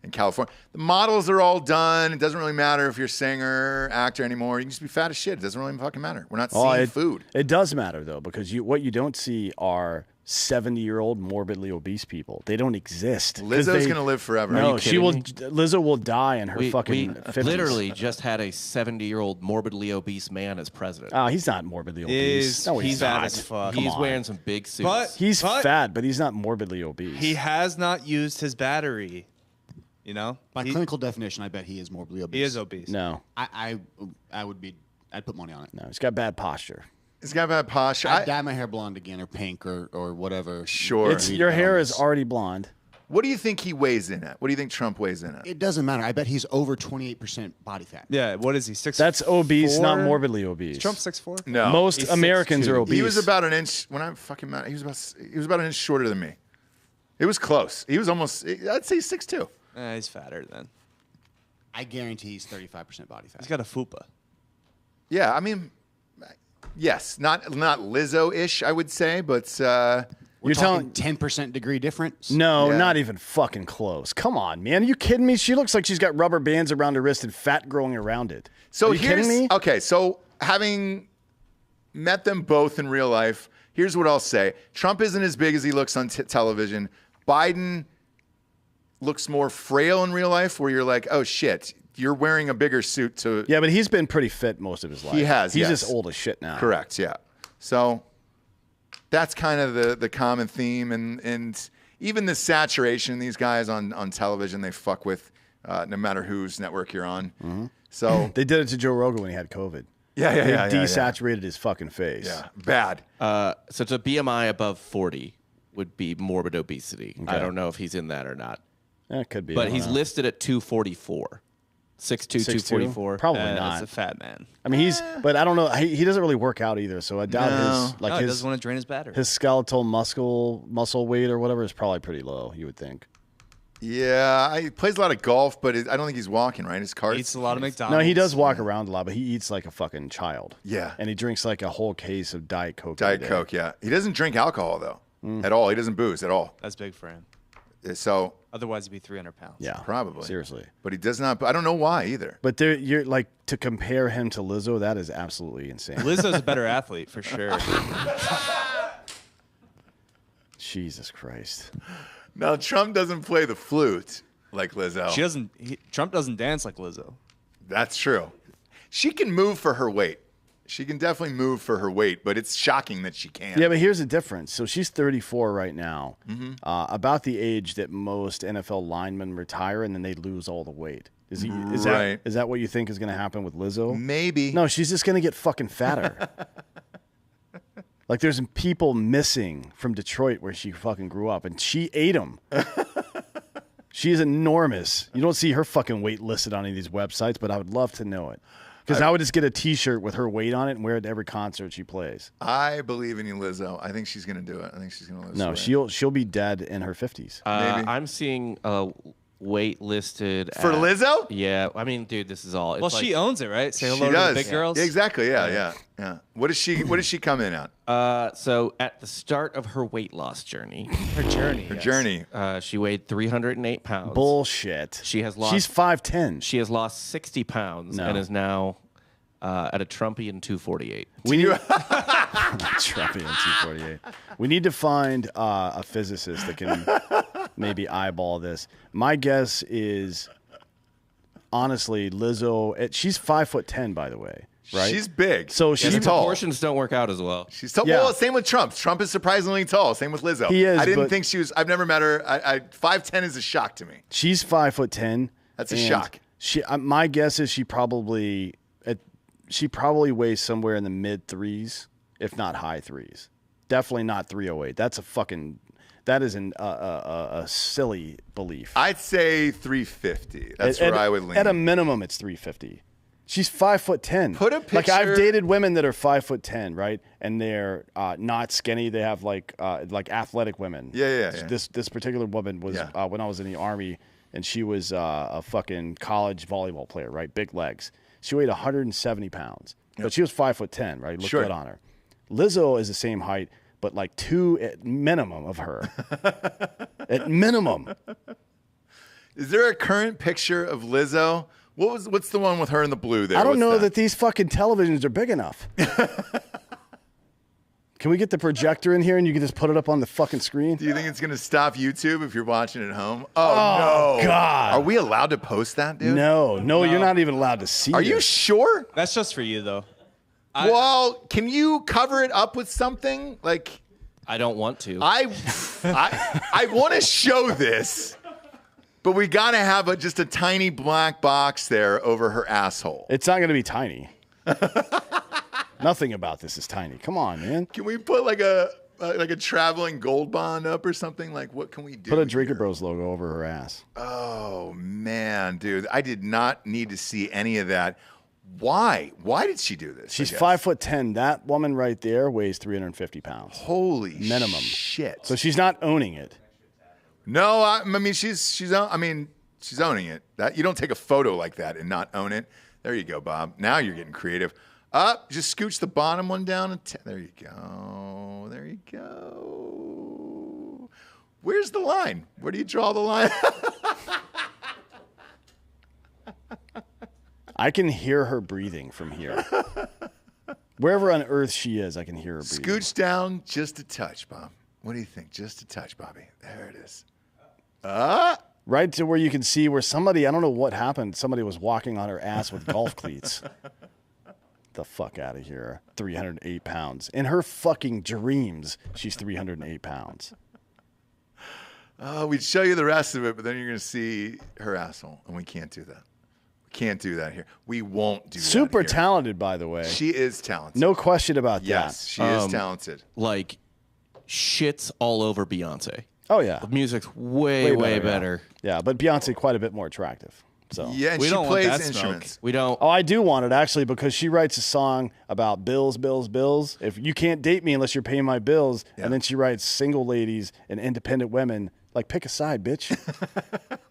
in California. The models are all done. It doesn't really matter if you're a singer, actor anymore. You can just be fat as shit. It doesn't really fucking matter. We're not seeing food. It does matter, though, because what you don't see are 70-year-old morbidly obese people. They don't exist. Lizzo's going to live forever. No, Lizzo will die in her fucking 50s. Literally just had a 70-year-old morbidly obese man as president. Oh, he's not morbidly obese. No, he's not. fat as fuck. He's wearing some big suits. But He's fat, but he's not morbidly obese. he has not used his battery. You know, By clinical definition, I bet he is morbidly obese. he is obese. No, I'd put money on it. no, he's got bad posture. He's got bad posture. I'd dye my hair blonde again, or pink, or whatever. Sure. Your hair is already blonde. What do you think he weighs in at? What do you think Trump weighs in at? It doesn't matter. I bet he's over 28% body fat. Yeah, what is he? 6'4"? That's obese, not morbidly obese. Is Trump 6'4"? No. Most He's Americans 6'2". are obese. He was about an inch. When I fucking met, he was about an inch shorter than me. It was close. He was almost. I'd say 6'2". He's fatter then. I guarantee he's 35% body fat. He's got a fupa. Yeah, I mean, yes, not Lizzo-ish, I would say, but We're talking 10% degree difference. No, Yeah. not even fucking close. Come on, man. Are you kidding me? She looks like she's got rubber bands around her wrist and fat growing around it. so Are you kidding me? Okay, so having met them both in real life, here's what I'll say: Trump isn't as big as he looks on television. Biden looks more frail in real life, where you're like, oh shit, you're wearing a bigger suit to. Yeah, but he's been pretty fit most of his life. He has, He's yes. just old as shit now. Correct, yeah. So that's kind of the common theme, and even the saturation these guys on television they fuck with, no matter whose network you're on. Mm-hmm. So They did it to Joe Rogan when he had COVID. yeah, They desaturated his fucking face. yeah, bad. So it's a BMI above 40 would be morbid obesity. I don't know if he's in that or not. It could be. I But don't he's know. listed at 244. 6'2", 244. Probably That's not. a fat man. I mean, but I don't know. He doesn't really work out either, so I doubt No. He his doesn't want to drain his battery. his skeletal muscle weight or whatever is probably pretty low. You would think. Yeah, he plays a lot of golf, but I don't think he's walking, right? His carts. Eats a lot of McDonald's. No, he does walk around a lot, but he eats like a fucking child. Yeah. And he drinks like a whole case of Diet Coke. Diet every day. Coke, yeah. He doesn't drink alcohol, though, at all. He doesn't booze at all. That's big for him. So, Otherwise, he'd be 300 pounds. Yeah. probably. Seriously. But he does not. I don't know why either. But you're like, to compare him to Lizzo, that is absolutely insane. Lizzo's a better athlete for sure. Jesus Christ. Now, Trump doesn't play the flute like Lizzo. Trump doesn't dance like Lizzo. That's true. She can move for her weight. She can definitely move for her weight, but it's shocking that she can't. Yeah, but here's the difference. So she's 34 right now, Mm-hmm. about the age that most NFL linemen retire, and then they lose all the weight. Is Right. that what you think is going to happen with Lizzo? Maybe. No, she's just going to get fucking fatter. Like there's people missing from Detroit where she fucking grew up, and she ate them. She is enormous. You don't see her fucking weight listed on any of these websites, but I would love to know it. Because I would just get a T-shirt with her weight on it and wear it to every concert she plays. I believe in you, Lizzo. I think she's going to do it. I think she's going to lose No, weight. she'll be dead in her 50s. Maybe. I'm seeing weight listed For at- Lizzo? Yeah, I mean, dude, this is all. It's Well, like, she owns it, right? Say She hello to does. the big girls. Yeah, exactly. Yeah. What does she come in at? So at the start of her weight loss journey, Her journey. Her journey. she weighed 308 pounds. Bullshit. She has lost. She's 5'10". She has lost 60 pounds No. and is now at a Trumpian 248. We need Trumpian 248. We need to find a physicist that can maybe eyeball this. My guess is, honestly, Lizzo. She's 5'10", by the way. right? She's big. So Yeah, she's the tall. proportions don't work out as well. She's tall. Yeah. Well, same with Trump. Trump is surprisingly tall. Same with Lizzo. He is, I didn't but- think she was. I've never met her. 5'10" is a shock to me. She's 5'10". That's a and shock. My guess is she probably weighs somewhere in the mid threes, if not high threes. Definitely not 308. That is a silly belief. I'd say 350. That's where I would lean. At a minimum, it's 350. She's 5'10". Put a Like I've picture- dated women that are 5'10", right, and they're not skinny. They have like athletic women. Yeah. This particular woman was when I was in the Army, and she was a fucking college volleyball player, right? Big legs. She weighed 170 pounds, but she was 5'10", right? Looked good on her. Lizzo is the same height, but like 2 at minimum of her. At minimum. Is there a current picture of Lizzo? What's the one with her in the blue there? I don't What's know that these fucking televisions are big enough. Can we get the projector in here and you can just put it up on the fucking screen? Do you think it's going to stop YouTube if you're watching at home? Oh, no. God. Are we allowed to post that, dude? No, you're not even allowed to see Are it. you sure? That's just for you, though. Well, can you cover it up with something? Like, I don't want to. I want to show this, but we got to have just a tiny black box there over her asshole. It's not going to be tiny. Nothing about this is tiny. Come on, man. Can we put like a traveling gold bond up or something? Like, what can we do? Put a Drinkin here? Bros logo over her ass. Oh, man, dude. I did not need to see any of that. Why? Why did she do this? She's I guess? That woman right there weighs 350 pounds. Holy minimum shit. So she's not owning it. No, I mean she's owning it. That you don't take a photo like that and not own it. There you go, Bob. Now you're getting creative. Just scooch the bottom one down and there you go. There you go. Where's the line? Where do you draw the line? I can hear her breathing from here. Wherever on earth she is, I can hear her breathing. Scooch down just a touch, Bob. What do you think? Just a touch, Bobby. There it is. Right to where you can see where somebody, I don't know what happened, somebody was walking on her ass with golf cleats. The fuck out of here. 308 pounds. In her fucking dreams, she's 308 pounds. We'd show you the rest of it, but then you're going to see her asshole, and we can't do that. We can't do that here. We won't do that Super here. talented, by the way. She is talented. No question about Yes, that. she is talented. Like, shits all over Beyonce. Oh, yeah. The music's way better. Yeah, but Beyonce quite a bit more attractive. So. Yeah, and We she don't want plays that smoke. instruments. We don't. Oh, I do want it, actually, because she writes a song about bills, bills, bills. If you can't date me unless you're paying my bills. Yeah. And then she writes single ladies and independent women. Like, pick a side, bitch.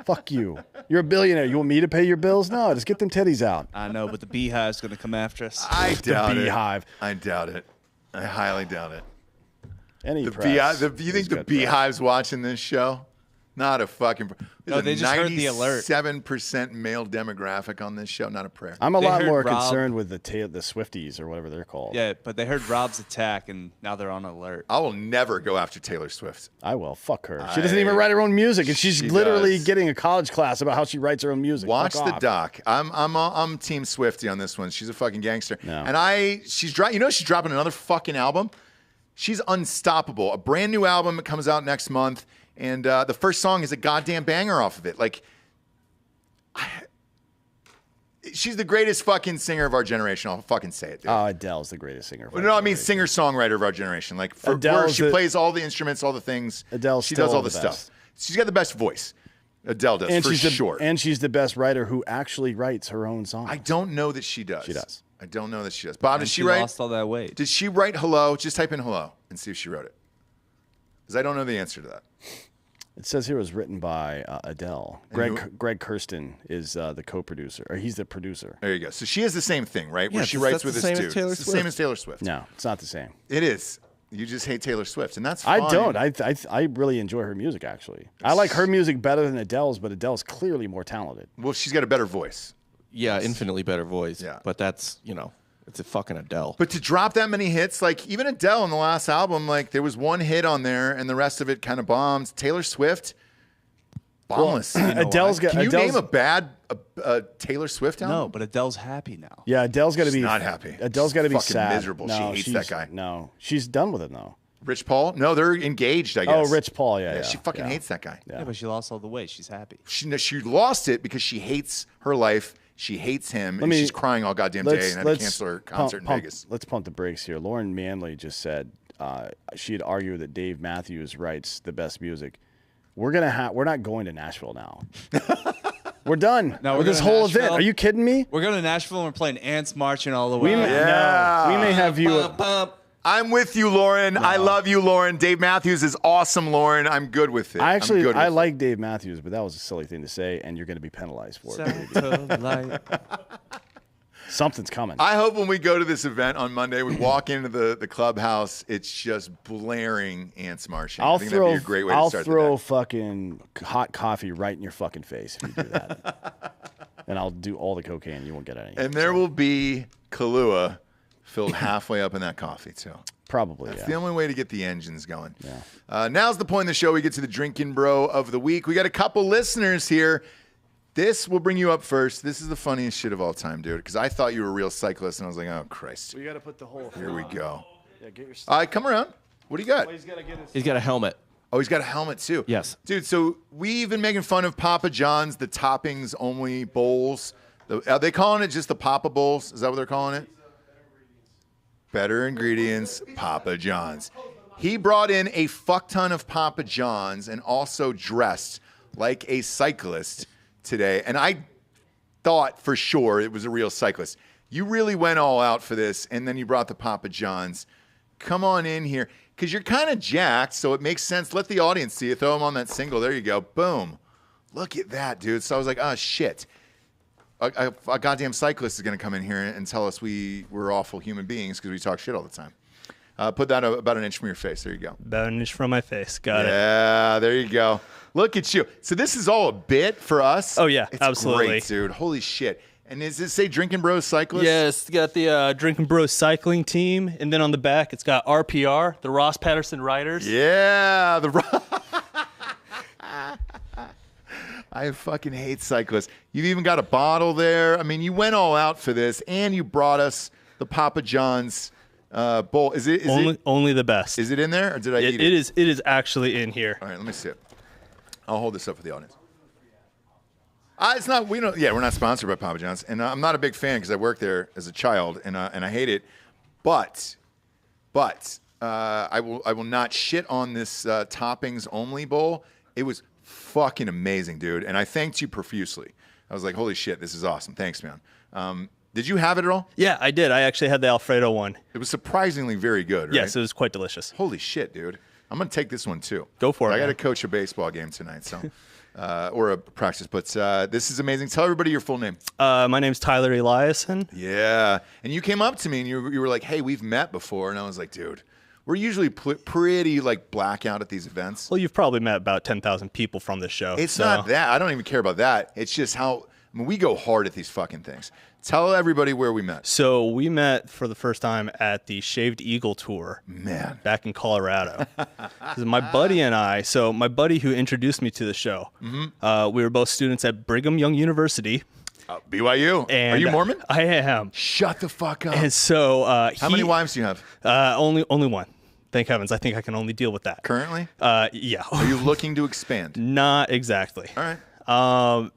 Fuck you. You're a billionaire. You want me to pay your bills? No, just get them titties out. I know, but the Beehive's going to come after us. I doubt it. Beehive. I doubt it. I highly doubt it. Any The press Beehive. You is think the good press. Beehive's watching this show? Not a fucking. No, they just heard the alert. 97% male demographic on this show. Not a prayer. I'm a They lot heard more Rob- concerned with the Swifties or whatever they're called. Yeah, but they heard Rob's attack, and now they're on alert. I will never go after Taylor Swift. I will. Fuck her. She doesn't even write her own music, and she's She literally does. getting a college class about how she writes her own music. Watch Fuck the off. doc. I'm Team Swiftie on this one. She's a fucking gangster. No. And she's dropping another fucking album. She's unstoppable. A brand new album that comes out next month, and the first song is a goddamn banger off of it. Like, she's the greatest fucking singer of our generation. I'll fucking say it, dude. Oh, Adele's the greatest singer. of our No, I mean generation. singer-songwriter of our generation. Like, where Adele's she the- plays all the instruments, all the things. Adele's she does still all the the stuff. best. She's got the best voice. Adele does, And for she's sure. And she's the best writer who actually writes her own songs. I don't know that she does. She does. I don't know that she does. Bob, And did she write? lost all that weight. Did she write hello? Just type in hello and see if she wrote it. Because I don't know the answer to that. It says here it was written by Adele. who- Greg Kirsten is the co-producer, or he's the producer. There you go. So she has the same thing, right? Where Yeah, she that's writes the with this same as dude. Taylor It's the same Swift. as Taylor Swift. No, it's not the same. It is. You just hate Taylor Swift, and that's fine. I don't. I really enjoy her music, actually. I like her music better than Adele's, but Adele's clearly more talented. Well, she's got a better voice. Yeah, infinitely better voice. Yeah. But that's, it's a fucking Adele. But to drop that many hits, like even Adele on the last album, like there was one hit on there, and the rest of it kind of bombs. Taylor Swift, Bombless. Adele's got. Can you Adele's, name a bad Taylor Swift album? No, but Adele's happy now. Yeah, Adele's got to She's be not happy. Adele's got to be Fucking sad. miserable. She hates that guy. No, she's done with him though. Rich Paul? No, they're engaged, I guess. Oh, Rich Paul. Yeah, She fucking hates that guy. Yeah, but she lost all the weight. She's happy. She lost it because she hates her life. She hates him, and she's crying all goddamn day and had to cancel her concert in Vegas. Let's pump the brakes here. Lauren Manley just said she'd argue that Dave Matthews writes the best music. We're not going to Nashville now. We're done with this whole event. Are you kidding me? We're going to Nashville and we're playing Ants Marching all the way. We may have you. I'm with you, Lauren. I love you, Lauren. Dave Matthews is awesome, Lauren. I'm good with it. I like Dave Matthews, but that was a silly thing to say, and you're going to be penalized for it. Something's coming. I hope when we go to this event on Monday, we walk into the clubhouse, it's just blaring Ants Marching. I think that'd be a great way to start the day. I'll throw fucking hot coffee right in your fucking face if you do that. And I'll do all the cocaine. You won't get any. And there will be Kahlua filled halfway up in that coffee, too. Probably, That's the only way to get the engines going. Yeah. Now's the point in the show we get to the Drinkin' Bro of the week. We got a couple listeners here. This will bring you up first. This is the funniest shit of all time, dude, because I thought you were a real cyclist, and I was like, oh, Christ. We got to put the whole Here we go. Yeah, get your All right, come around. What do you got? He's got a helmet. Oh, he's got a helmet, too. Yes. Dude, so we've been making fun of Papa John's, the toppings-only bowls. Are they calling it just the Papa Bowls? Is that what they're calling it? Better ingredients, Papa John's. He brought in a fuck ton of Papa John's and also dressed like a cyclist today. And I thought for sure it was a real cyclist. You really went all out for this, and then you brought the Papa John's. Come on in here, because you're kind of jacked, so it makes sense. Let the audience see you. Throw him on that single. There you go. Boom. Look at that, dude. So I was like, oh, shit. A goddamn cyclist is going to come in here and tell us we're awful human beings because we talk shit all the time. Put that about an inch from your face. There you go. About an inch from my face. Got it. Yeah, there you go. Look at you. So this is all a bit for us. Oh, yeah, it's absolutely. Great, dude. Holy shit. And does it say Drinkin' Bros Cyclist? Yes, it's got the Drinkin' Bros cycling team, and then on the back it's got RPR, the Ross Patterson Riders. Yeah, I fucking hate cyclists. You've even got a bottle there. I mean, you went all out for this, and you brought us the Papa John's bowl. Is it only the best? Is it in there, or did I eat it? It is actually in here. All right, let me see it. I'll hold this up for the audience. It's not. We're not sponsored by Papa John's, and I'm not a big fan because I worked there as a child, and I hate it. But I will not shit on this toppings only bowl. It was fucking amazing, dude, and I thanked you profusely. I was like, holy shit, this is awesome. Thanks, man. Did you have it at all? Yeah, I did. I actually had the Alfredo one. It was surprisingly very good, right? Yes, it was quite delicious. Holy shit, dude. I'm going to take this one, too. Go for it. I got to coach a baseball game tonight, so or a practice. But this is amazing. Tell everybody your full name. My name's Tyler Eliason. Yeah. And you came up to me, and you were like, hey, we've met before. And I was like, dude, we're usually pretty, like, blackout at these events. Well, you've probably met about 10,000 people from this show. It's not that. I don't even care about that. It's just how we go hard at these fucking things. Tell everybody where we met. So we met for the first time at the Shaved Eagle tour. Man. Back in Colorado. My buddy and I, so my buddy who introduced me to the show, we were both students at Brigham Young University. BYU. And are you Mormon? I am. Shut the fuck up. And so how many wives do you have? Only one. Thank heavens. I think I can only deal with that. Currently? Yeah. Are you looking to expand? Not exactly. All right.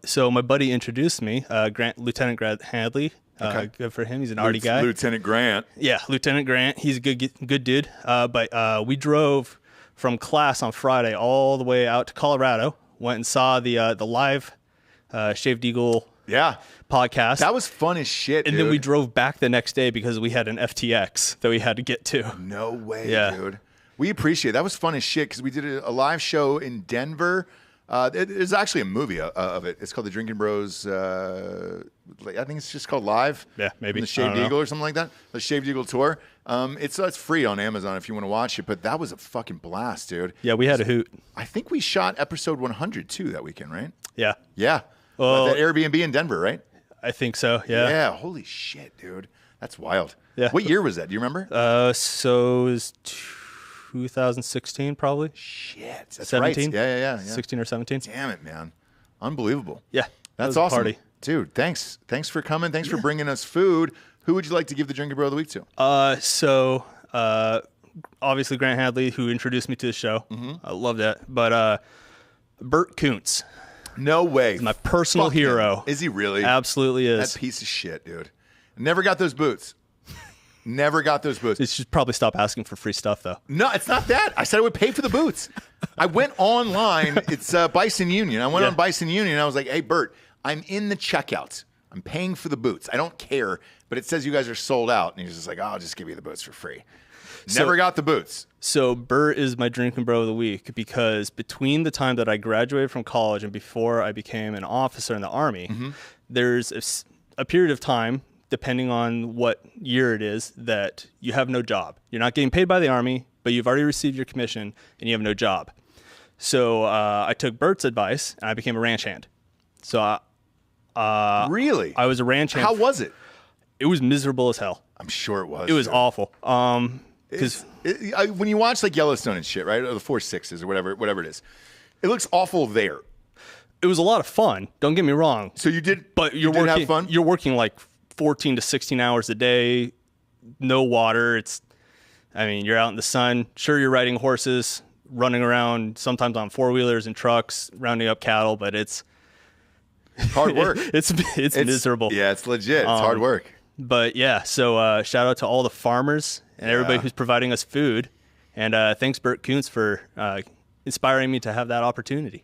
So my buddy introduced me, Lieutenant Grant Hadley. Good for him. He's an arty guy. Lieutenant Grant. Yeah, Lieutenant Grant. He's a good dude. But we drove from class on Friday all the way out to Colorado. Went and saw the live Shaved Eagle podcast. That was fun as shit, and then we drove back the next day because we had an FTX that we had to get to. No way, dude. We appreciate it. That was fun as shit because we did a live show in Denver. There's actually a movie of it. It's called The Drinkin' Bros. I think it's just called Live. Yeah, maybe. The Shaved Eagle or something like that. The Shaved Eagle Tour. It's free on Amazon if you want to watch it. But that was a fucking blast, dude. Yeah, we had a hoot. I think we shot episode 100 too that weekend, right? Yeah. Yeah. That Airbnb in Denver, right? I think so. Yeah. Yeah. Holy shit, dude. That's wild. Yeah. What year was that? Do you remember? So it was 2016 probably. Shit. That's 17? Right. Yeah. 16 or 17. Damn it, man. Unbelievable. Yeah. That's That was a awesome. party. Dude, thanks. Thanks for coming. Thanks for bringing us food. Who would you like to give the Drinking Bro of the Week to? Obviously Grant Hadley, who introduced me to the show. Mm-hmm. I love that. But Bert Koontz, No way. my personal Fuck him. hero. Is he really? Absolutely is. That piece of shit, dude. Never got those boots. Never got those boots. They should probably stop asking for free stuff, though. No, it's not that. I said I would pay for the boots. I went online. It's Bison Union. I went on Bison Union, and I was like, hey, Bert, I'm in the checkout. I'm paying for the boots. I don't care, but it says you guys are sold out. And he's just like, oh, I'll just give you the boots for free. Never got the boots. So Bert is my Drinking Bro of the Week because between the time that I graduated from college and before I became an officer in the Army, there's a period of time, depending on what year it is, that you have no job. You're not getting paid by the Army, but you've already received your commission and you have no job. So I took Bert's advice and I became a ranch hand. So Really? I was a ranch hand. How was it? It was miserable as hell. I'm sure it was. It was dude. awful. Because when you watch like Yellowstone and shit, right, or the 4 6s or whatever it is, it looks awful there. it was a lot of fun. Don't get me wrong. So you did, But you did have fun? You're working like 14 to 16 hours a day, no water. You're out in the sun. Sure, you're riding horses, running around, sometimes on four-wheelers and trucks, rounding up cattle, but it's hard work. it's miserable. Yeah, it's legit. It's hard work. But yeah, so shout out to all the farmers and everybody who's providing us food. And thanks, Bert Koontz, for inspiring me to have that opportunity.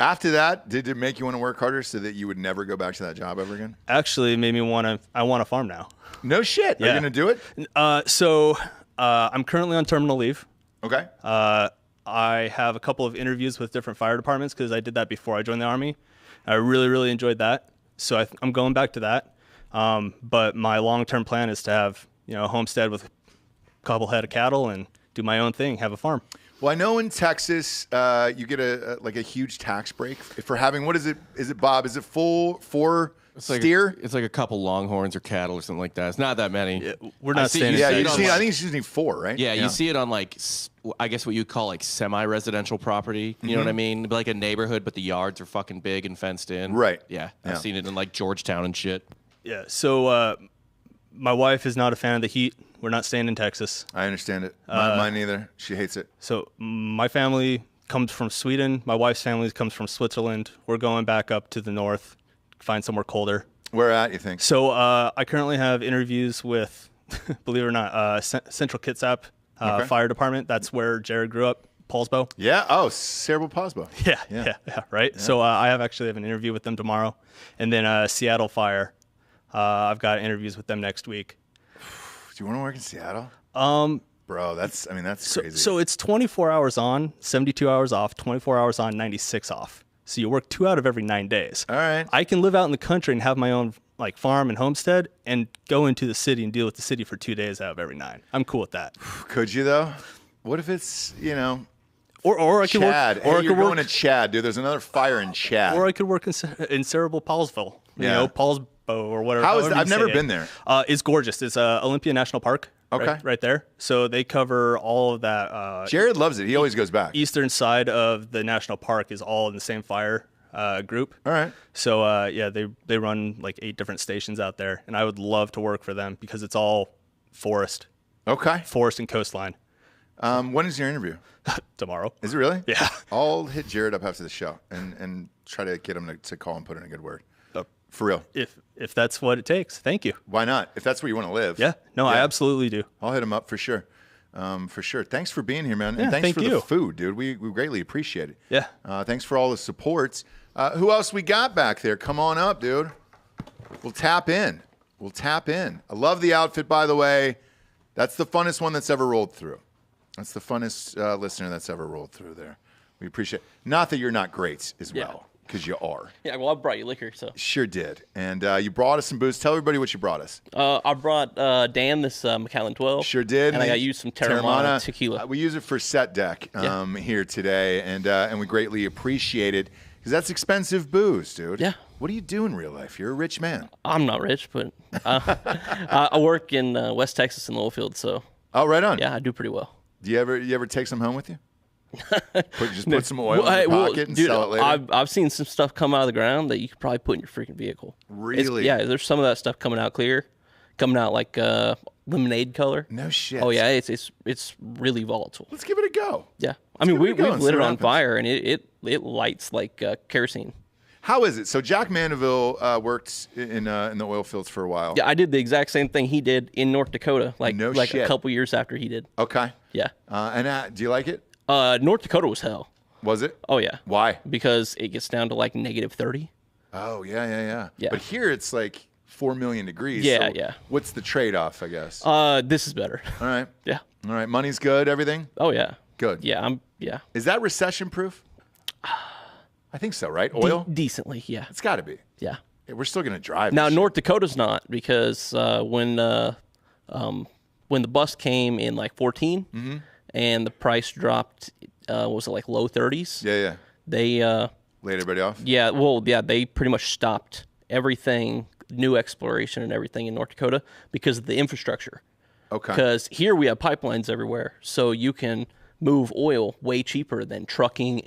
After that, did it make you want to work harder so that you would never go back to that job ever again? Actually, it made me I want to farm now. No shit. Are you going to do it? So I'm currently on terminal leave. Okay. I have a couple of interviews with different fire departments because I did that before I joined the Army. I really, really enjoyed that. So I'm going back to that. But my long-term plan is to have a homestead with a couple head of cattle and do my own thing, have a farm. Well, I know in Texas you get a huge tax break for having, what is it? Is it, Bob? Is it full for steer? It's like a couple longhorns or cattle or something like that. It's not that many. Yeah, we're not standing. Yeah, I think it's usually 4, right? Yeah, you see it on I guess what you call like semi-residential property. You know what I mean? Like a neighborhood, but the yards are fucking big and fenced in. Right. Yeah, I've seen it in like Georgetown and shit. Yeah. So my wife is not a fan of the heat. We're not staying in Texas. I understand it. Mine neither. She hates it. So my family comes from Sweden. My wife's family comes from Switzerland. We're going back up to the north, find somewhere colder. Where at, you think? So I currently have interviews with, believe it or not, Central Kitsap Fire Department. That's where Jared grew up, Paulsbo. Yeah. Oh, cerebral palsy. Yeah, right. Yeah. So I have an interview with them tomorrow. And then Seattle Fire. I've got interviews with them next week. Do you want to work in Seattle? Bro, that's crazy. So it's 24 hours on, 72 hours off, 24 hours on, 96 off. So you work 2 out of every 9 days. All right. I can live out in the country and have my own farm and homestead and go into the city and deal with the city for 2 days out of every 9. I'm cool with that. Could you though? What if it's, or I could Chad. work, or I you're could going work, to Chad, dude. There's another fire in Chad. or I could work in cerebral Paulsville. Paulsbo or whatever. How is that? however you I've say never it. been there. It's gorgeous. It's Olympia National Park. Okay. Right there. So they cover all of that. Jared loves it. He always goes back. Eastern side of the national park is all in the same fire group. All right. So they run like 8 different stations out there, and I would love to work for them because it's all forest and coastline. When is your interview? Tomorrow. Is it really? Yeah. I'll hit Jared up after the show and try to get him to call and put in a good word. For real. If that's what it takes. Thank you. Why not? If that's where you want to live. Yeah. No, I absolutely do. I'll hit him up for sure. For sure. Thanks for being here, man. Yeah, and thanks thank for you. the food, dude. We greatly appreciate it. Yeah. Thanks for all the supports. Who else we got back there? Come on up, dude. We'll tap in. I love the outfit, by the way. That's the funnest one that's ever rolled through. That's the funnest listener that's ever rolled through there. We appreciate it. Not that you're not great as well, because you are. Yeah, well, I brought you liquor, so. Sure did. And you brought us some booze. Tell everybody what you brought us. I brought Dan this Macallan 12. Sure did. And I got you some Terramana tequila. We use it for set deck here today, and we greatly appreciate it because that's expensive booze, dude. Yeah. What do you do in real life? You're a rich man. I'm not rich, but I work in West Texas in the oil field, so. Oh, right on. Yeah, I do pretty well. Do you ever take some home with you? Put some oil in your pocket and dude, sell it later. I've seen some stuff come out of the ground that you could probably put in your freaking vehicle. Really? Yeah, there's some of that stuff coming out clear, coming out like lemonade color. No shit. Oh yeah, it's really volatile. Let's give it a go. Yeah, I mean we've and see lit it what on happens. fire and it lights like kerosene. How is it? So Jack Mandeville worked in the oil fields for a while. Yeah, I did the exact same thing he did in North Dakota, like No like shit. a couple years after he did. Okay. Yeah. And do you like it? North Dakota was hell. Was it? Oh yeah. Why? Because it gets down to like -30. Oh yeah. Yeah. But here it's like 4 million degrees. Yeah, so yeah. What's the trade-off, I guess? This is better. All right. Yeah. All right. Money's good. Everything Oh yeah. good. Yeah. Is that recession-proof? I think so. Right? Oil. Decently. Yeah. It's got to be. Yeah. Yeah, we're still gonna drive. Now this shit. North Dakota's not because when the bust came in like 14 Mm-hmm. and the price dropped, was it like low 30s? Yeah. They Laid everybody off. they pretty much stopped everything, new exploration and everything in North Dakota because of the infrastructure. Okay. Because here we have pipelines everywhere, so you can move oil way cheaper than trucking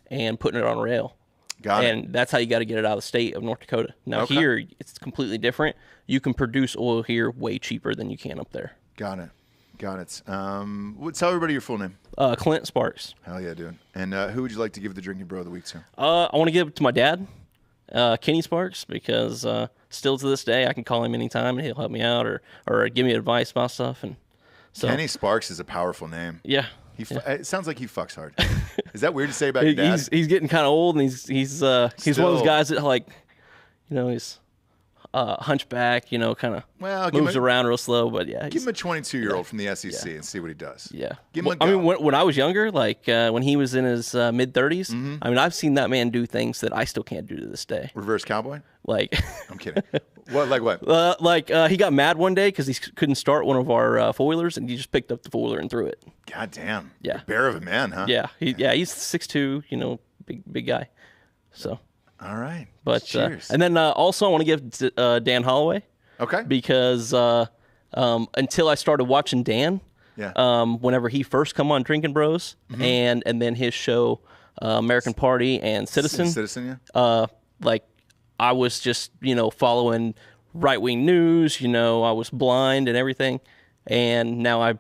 and putting it on rail. Got it. And that's how you got to get it out of the state of North Dakota. Now Okay. here, it's completely different. You can produce oil here way cheaper than you can up there. Got it. Tell everybody your full name. Clint Sparks. Hell yeah, dude. And who would you like to give the Drinking Bro of the Week to? I want to give it to my dad, Kenny Sparks, because still to this day I can call him anytime and he'll help me out or give me advice about stuff. And so Kenny Sparks is a powerful name. yeah. It sounds like he fucks hard. Is that weird to say about your dad? He's getting kind of old, and he's one of those guys that like, he's hunchback, kind of moves around real slow. But yeah, Give him a 22-year-old from the SEC and see what he does. yeah. Give him a I go. mean, when I was younger, like when he was in his mid 30s, Mm-hmm. I mean, I've seen that man do things that I still can't do to this day. Reverse cowboy? Like, I'm kidding. What? Like what? he got mad one day because he couldn't start one of our four-wheelers, and he just picked up the four-wheeler and threw it. God damn. Yeah. Bear of a man, huh? Yeah, he's 6'2", big guy. So, All right. but Cheers. and then also I want to give Dan Holloway Okay. because until I started watching Dan, Yeah. whenever he first come on Drinkin' Bros and then his show American Party and Citizen, Citizen, yeah. like I was just following right wing news. I was blind and everything, and now I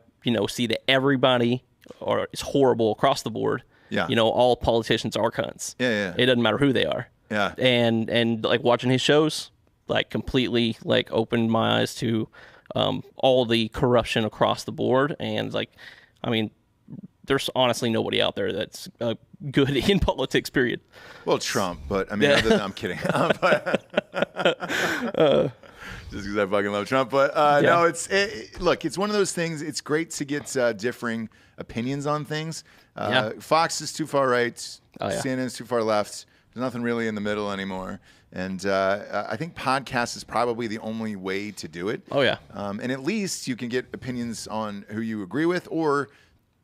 see that everybody is horrible across the board. Yeah. All politicians are cunts. Yeah. It doesn't matter who they are. Yeah. And like watching his shows, like completely like opened my eyes to all the corruption across the board, and like, I mean, there's honestly nobody out there that's good in politics. Period. Well, Trump, but I mean, other than, I'm kidding. Just because I fucking love Trump, but no, look, it's one of those things. It's great to get differing opinions on things. Fox is too far right, CNN's too far left. There's nothing really in the middle anymore. And I think podcast is probably the only way to do it. Oh yeah. And at least you can get opinions on who you agree with, or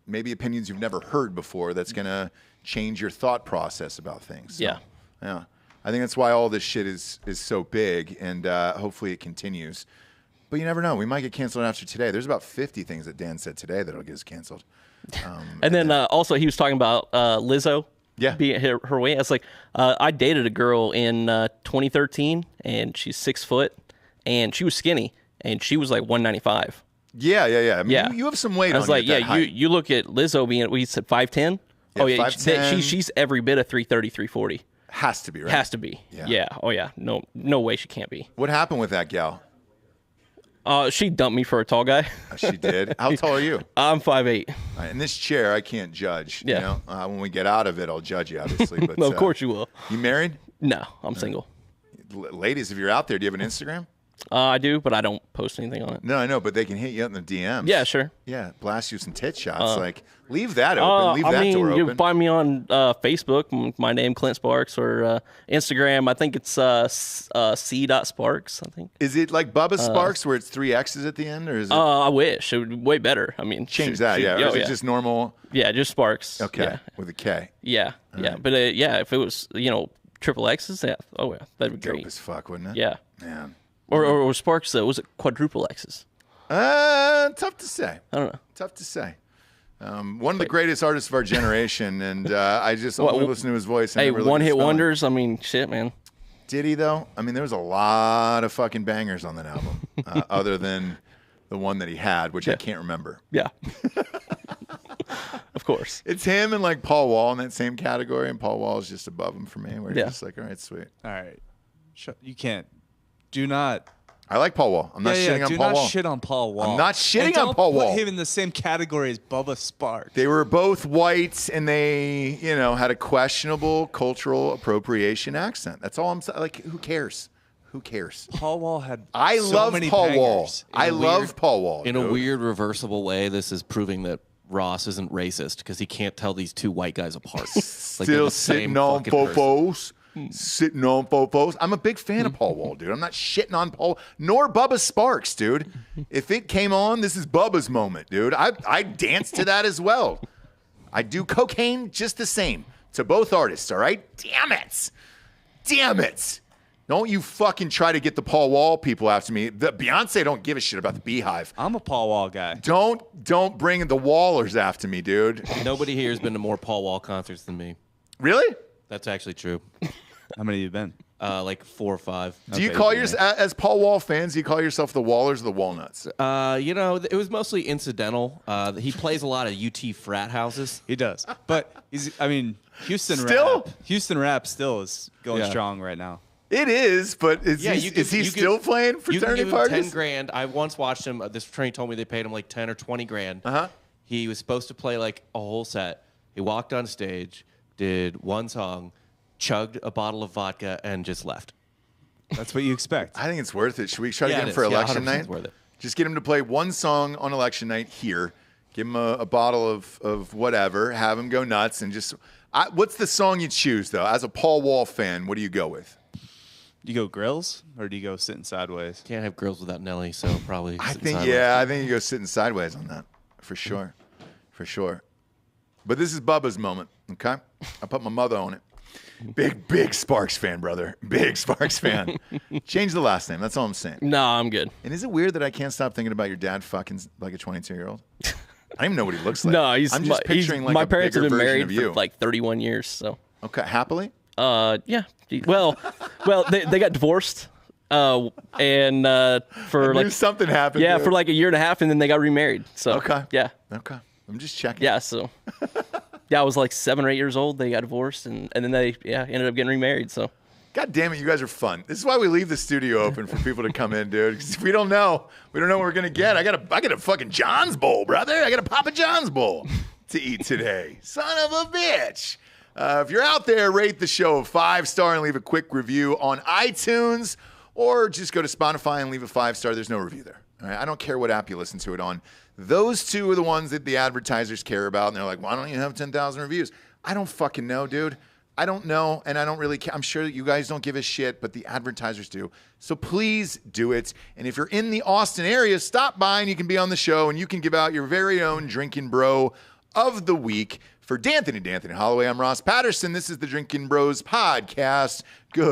maybe opinions you've never heard before. That's gonna change your thought process about things. So, Yeah. Yeah. I think that's why all this shit is so big, and hopefully it continues. But you never know. We might get canceled after today. There's about 50 things that Dan said today that'll get us canceled. And then also he was talking about Lizzo. Yeah. Being her way. I was like, I dated a girl in 2013, and she's 6 foot, and she was skinny, and she was like 195. Yeah. I mean, Yeah. You have some weight I was on like, you. At that height. you look at Lizzo being, we said 5'10". Yeah, Oh yeah, 5'10". she's every bit of 330, 340. Has to be, right? Has to be. Yeah. Oh yeah. No way she can't be. What happened with that gal? She dumped me for a tall guy. She did. How tall are you? I'm 5'8". All right, in this chair, I can't judge. Yeah. You know? When we get out of it, I'll judge you, obviously. But Of course you will. You married? No, I'm single. Ladies, if you're out there, do you have an Instagram? I do, but I don't post anything on it. No, I know, but they can hit you up in the DMs. Yeah, sure. Yeah, blast you some tit shots. Leave that open. Leave I that mean, door you open. can find me on Facebook. My name Clint Sparks, or Instagram. I think it's c.sparks. I think. Is it like Bubba Sparks, where it's 3 X's at the end, or is it? I wish it would be way better. I mean, change that, yeah. Or is it just normal? Yeah, just Sparks. Okay, Yeah, with a K. yeah. But if it was triple X's, yeah. Oh yeah, that'd be Dope great. as fuck, wouldn't it? Yeah. Man. Or Sparks, was it quadruple X's? Tough to say. I don't know. Tough to say. One of the greatest artists of our generation, and I just only listen to his voice. And Hey, never look at one-hit his spelling. wonders. I mean, shit, man. Did he though? I mean, there was a lot of fucking bangers on that album, other than the one that he had, which I can't remember. Yeah. Of course. It's him and like Paul Wall in that same category, and Paul Wall is just above him for me. Where you're just like, all right, sweet. All right. You can't. Do not. I like Paul Wall. I'm not shitting on do Paul not Wall. shit on Paul Wall. I'm not shitting And on Paul Don't Wall. put him in the same category as Bubba Sparks. They were both white, and they, had a questionable cultural appropriation accent. That's all I'm saying. Like, who cares? Who cares? Paul Wall had. I so love many Paul Wall. bangers. I love Paul Wall. In a dude. weird reversible way, this is proving that Ross isn't racist because he can't tell these two white guys apart. Like they're Still the same sitting on fucking person. fofos. Sitting on fofos. I'm a big fan of Paul Wall, dude. I'm not shitting on Paul, nor Bubba Sparks, dude. If it came on, this is Bubba's moment, dude. I dance to that as well. I do cocaine just the same to both artists, all right? Damn it. Damn it. Don't you fucking try to get the Paul Wall people after me. The Beyonce don't give a shit about the Beehive. I'm a Paul Wall guy. Don't bring the Wallers after me, dude. Nobody here has been to more Paul Wall concerts than me. Really? That's actually true. How many have you been? Like 4 or 5. Do you call yourself, as Paul Wall fans, do you call yourself the Wallers or the Walnuts? It was mostly incidental. He plays a lot of UT frat houses. He does. But Houston Still? rap. Houston rap still is going strong right now. It is, but is he still playing fraternity you can give him parties? 10 grand. I once watched him. This fraternity told me they paid him like 10 or 20 grand. Uh-huh. He was supposed to play like a whole set. He walked on stage, did one song, chugged a bottle of vodka, and just left. That's what you expect. I think it's worth it. Should we try to Yeah, get him it for is. Yeah, election 100% night? worth it. Just get him to play one song on election night here. Give him a bottle of whatever. Have him go nuts and just. What's the song you choose though? As a Paul Wall fan, what do you go with? You go grills or do you go sitting sideways? Can't have girls without Nelly, so probably. I sitting think sideways. I think you go sitting sideways on that for sure, for sure. But this is Bubba's moment. Okay, I put my mother on it. Big Sparks fan, brother. Big Sparks fan. Change the last name. That's all I'm saying. No, I'm good. And is it weird that I can't stop thinking about your dad fucking like a 22-year-old? I don't even know what he looks like. No, I'm just picturing like my a parents have bigger been version married of you. for like 31 years. So Okay, happily? yeah. Well, they got divorced, and for I knew something happened. yeah, dude. for like a year and a half, and then they got remarried. So Okay. yeah, Okay. I'm just checking. yeah. So yeah, I was like 7 or 8 years old. They got divorced, and then they ended up getting remarried. So God damn it, you guys are fun. This is why we leave the studio open for people to come in, dude. Because we don't know what we're gonna get. I got a fucking John's bowl, brother. I got a Papa John's bowl to eat today. Son of a bitch. If you're out there, rate the show a 5-star and leave a quick review on iTunes, or just go to Spotify and leave a 5-star. There's no review there. All right? I don't care what app you listen to it on. Those two are the ones that the advertisers care about, and they're like, why don't you have 10,000 reviews? I don't fucking know, dude. I don't know, and I don't really care. I'm sure that you guys don't give a shit, but the advertisers do. So please do it. And if you're in the Austin area, stop by and you can be on the show, and you can give out your very own Drinkin' Bro of the Week. For D'Anthony Holloway, I'm Ross Patterson. This is the Drinkin' Bros podcast. Good.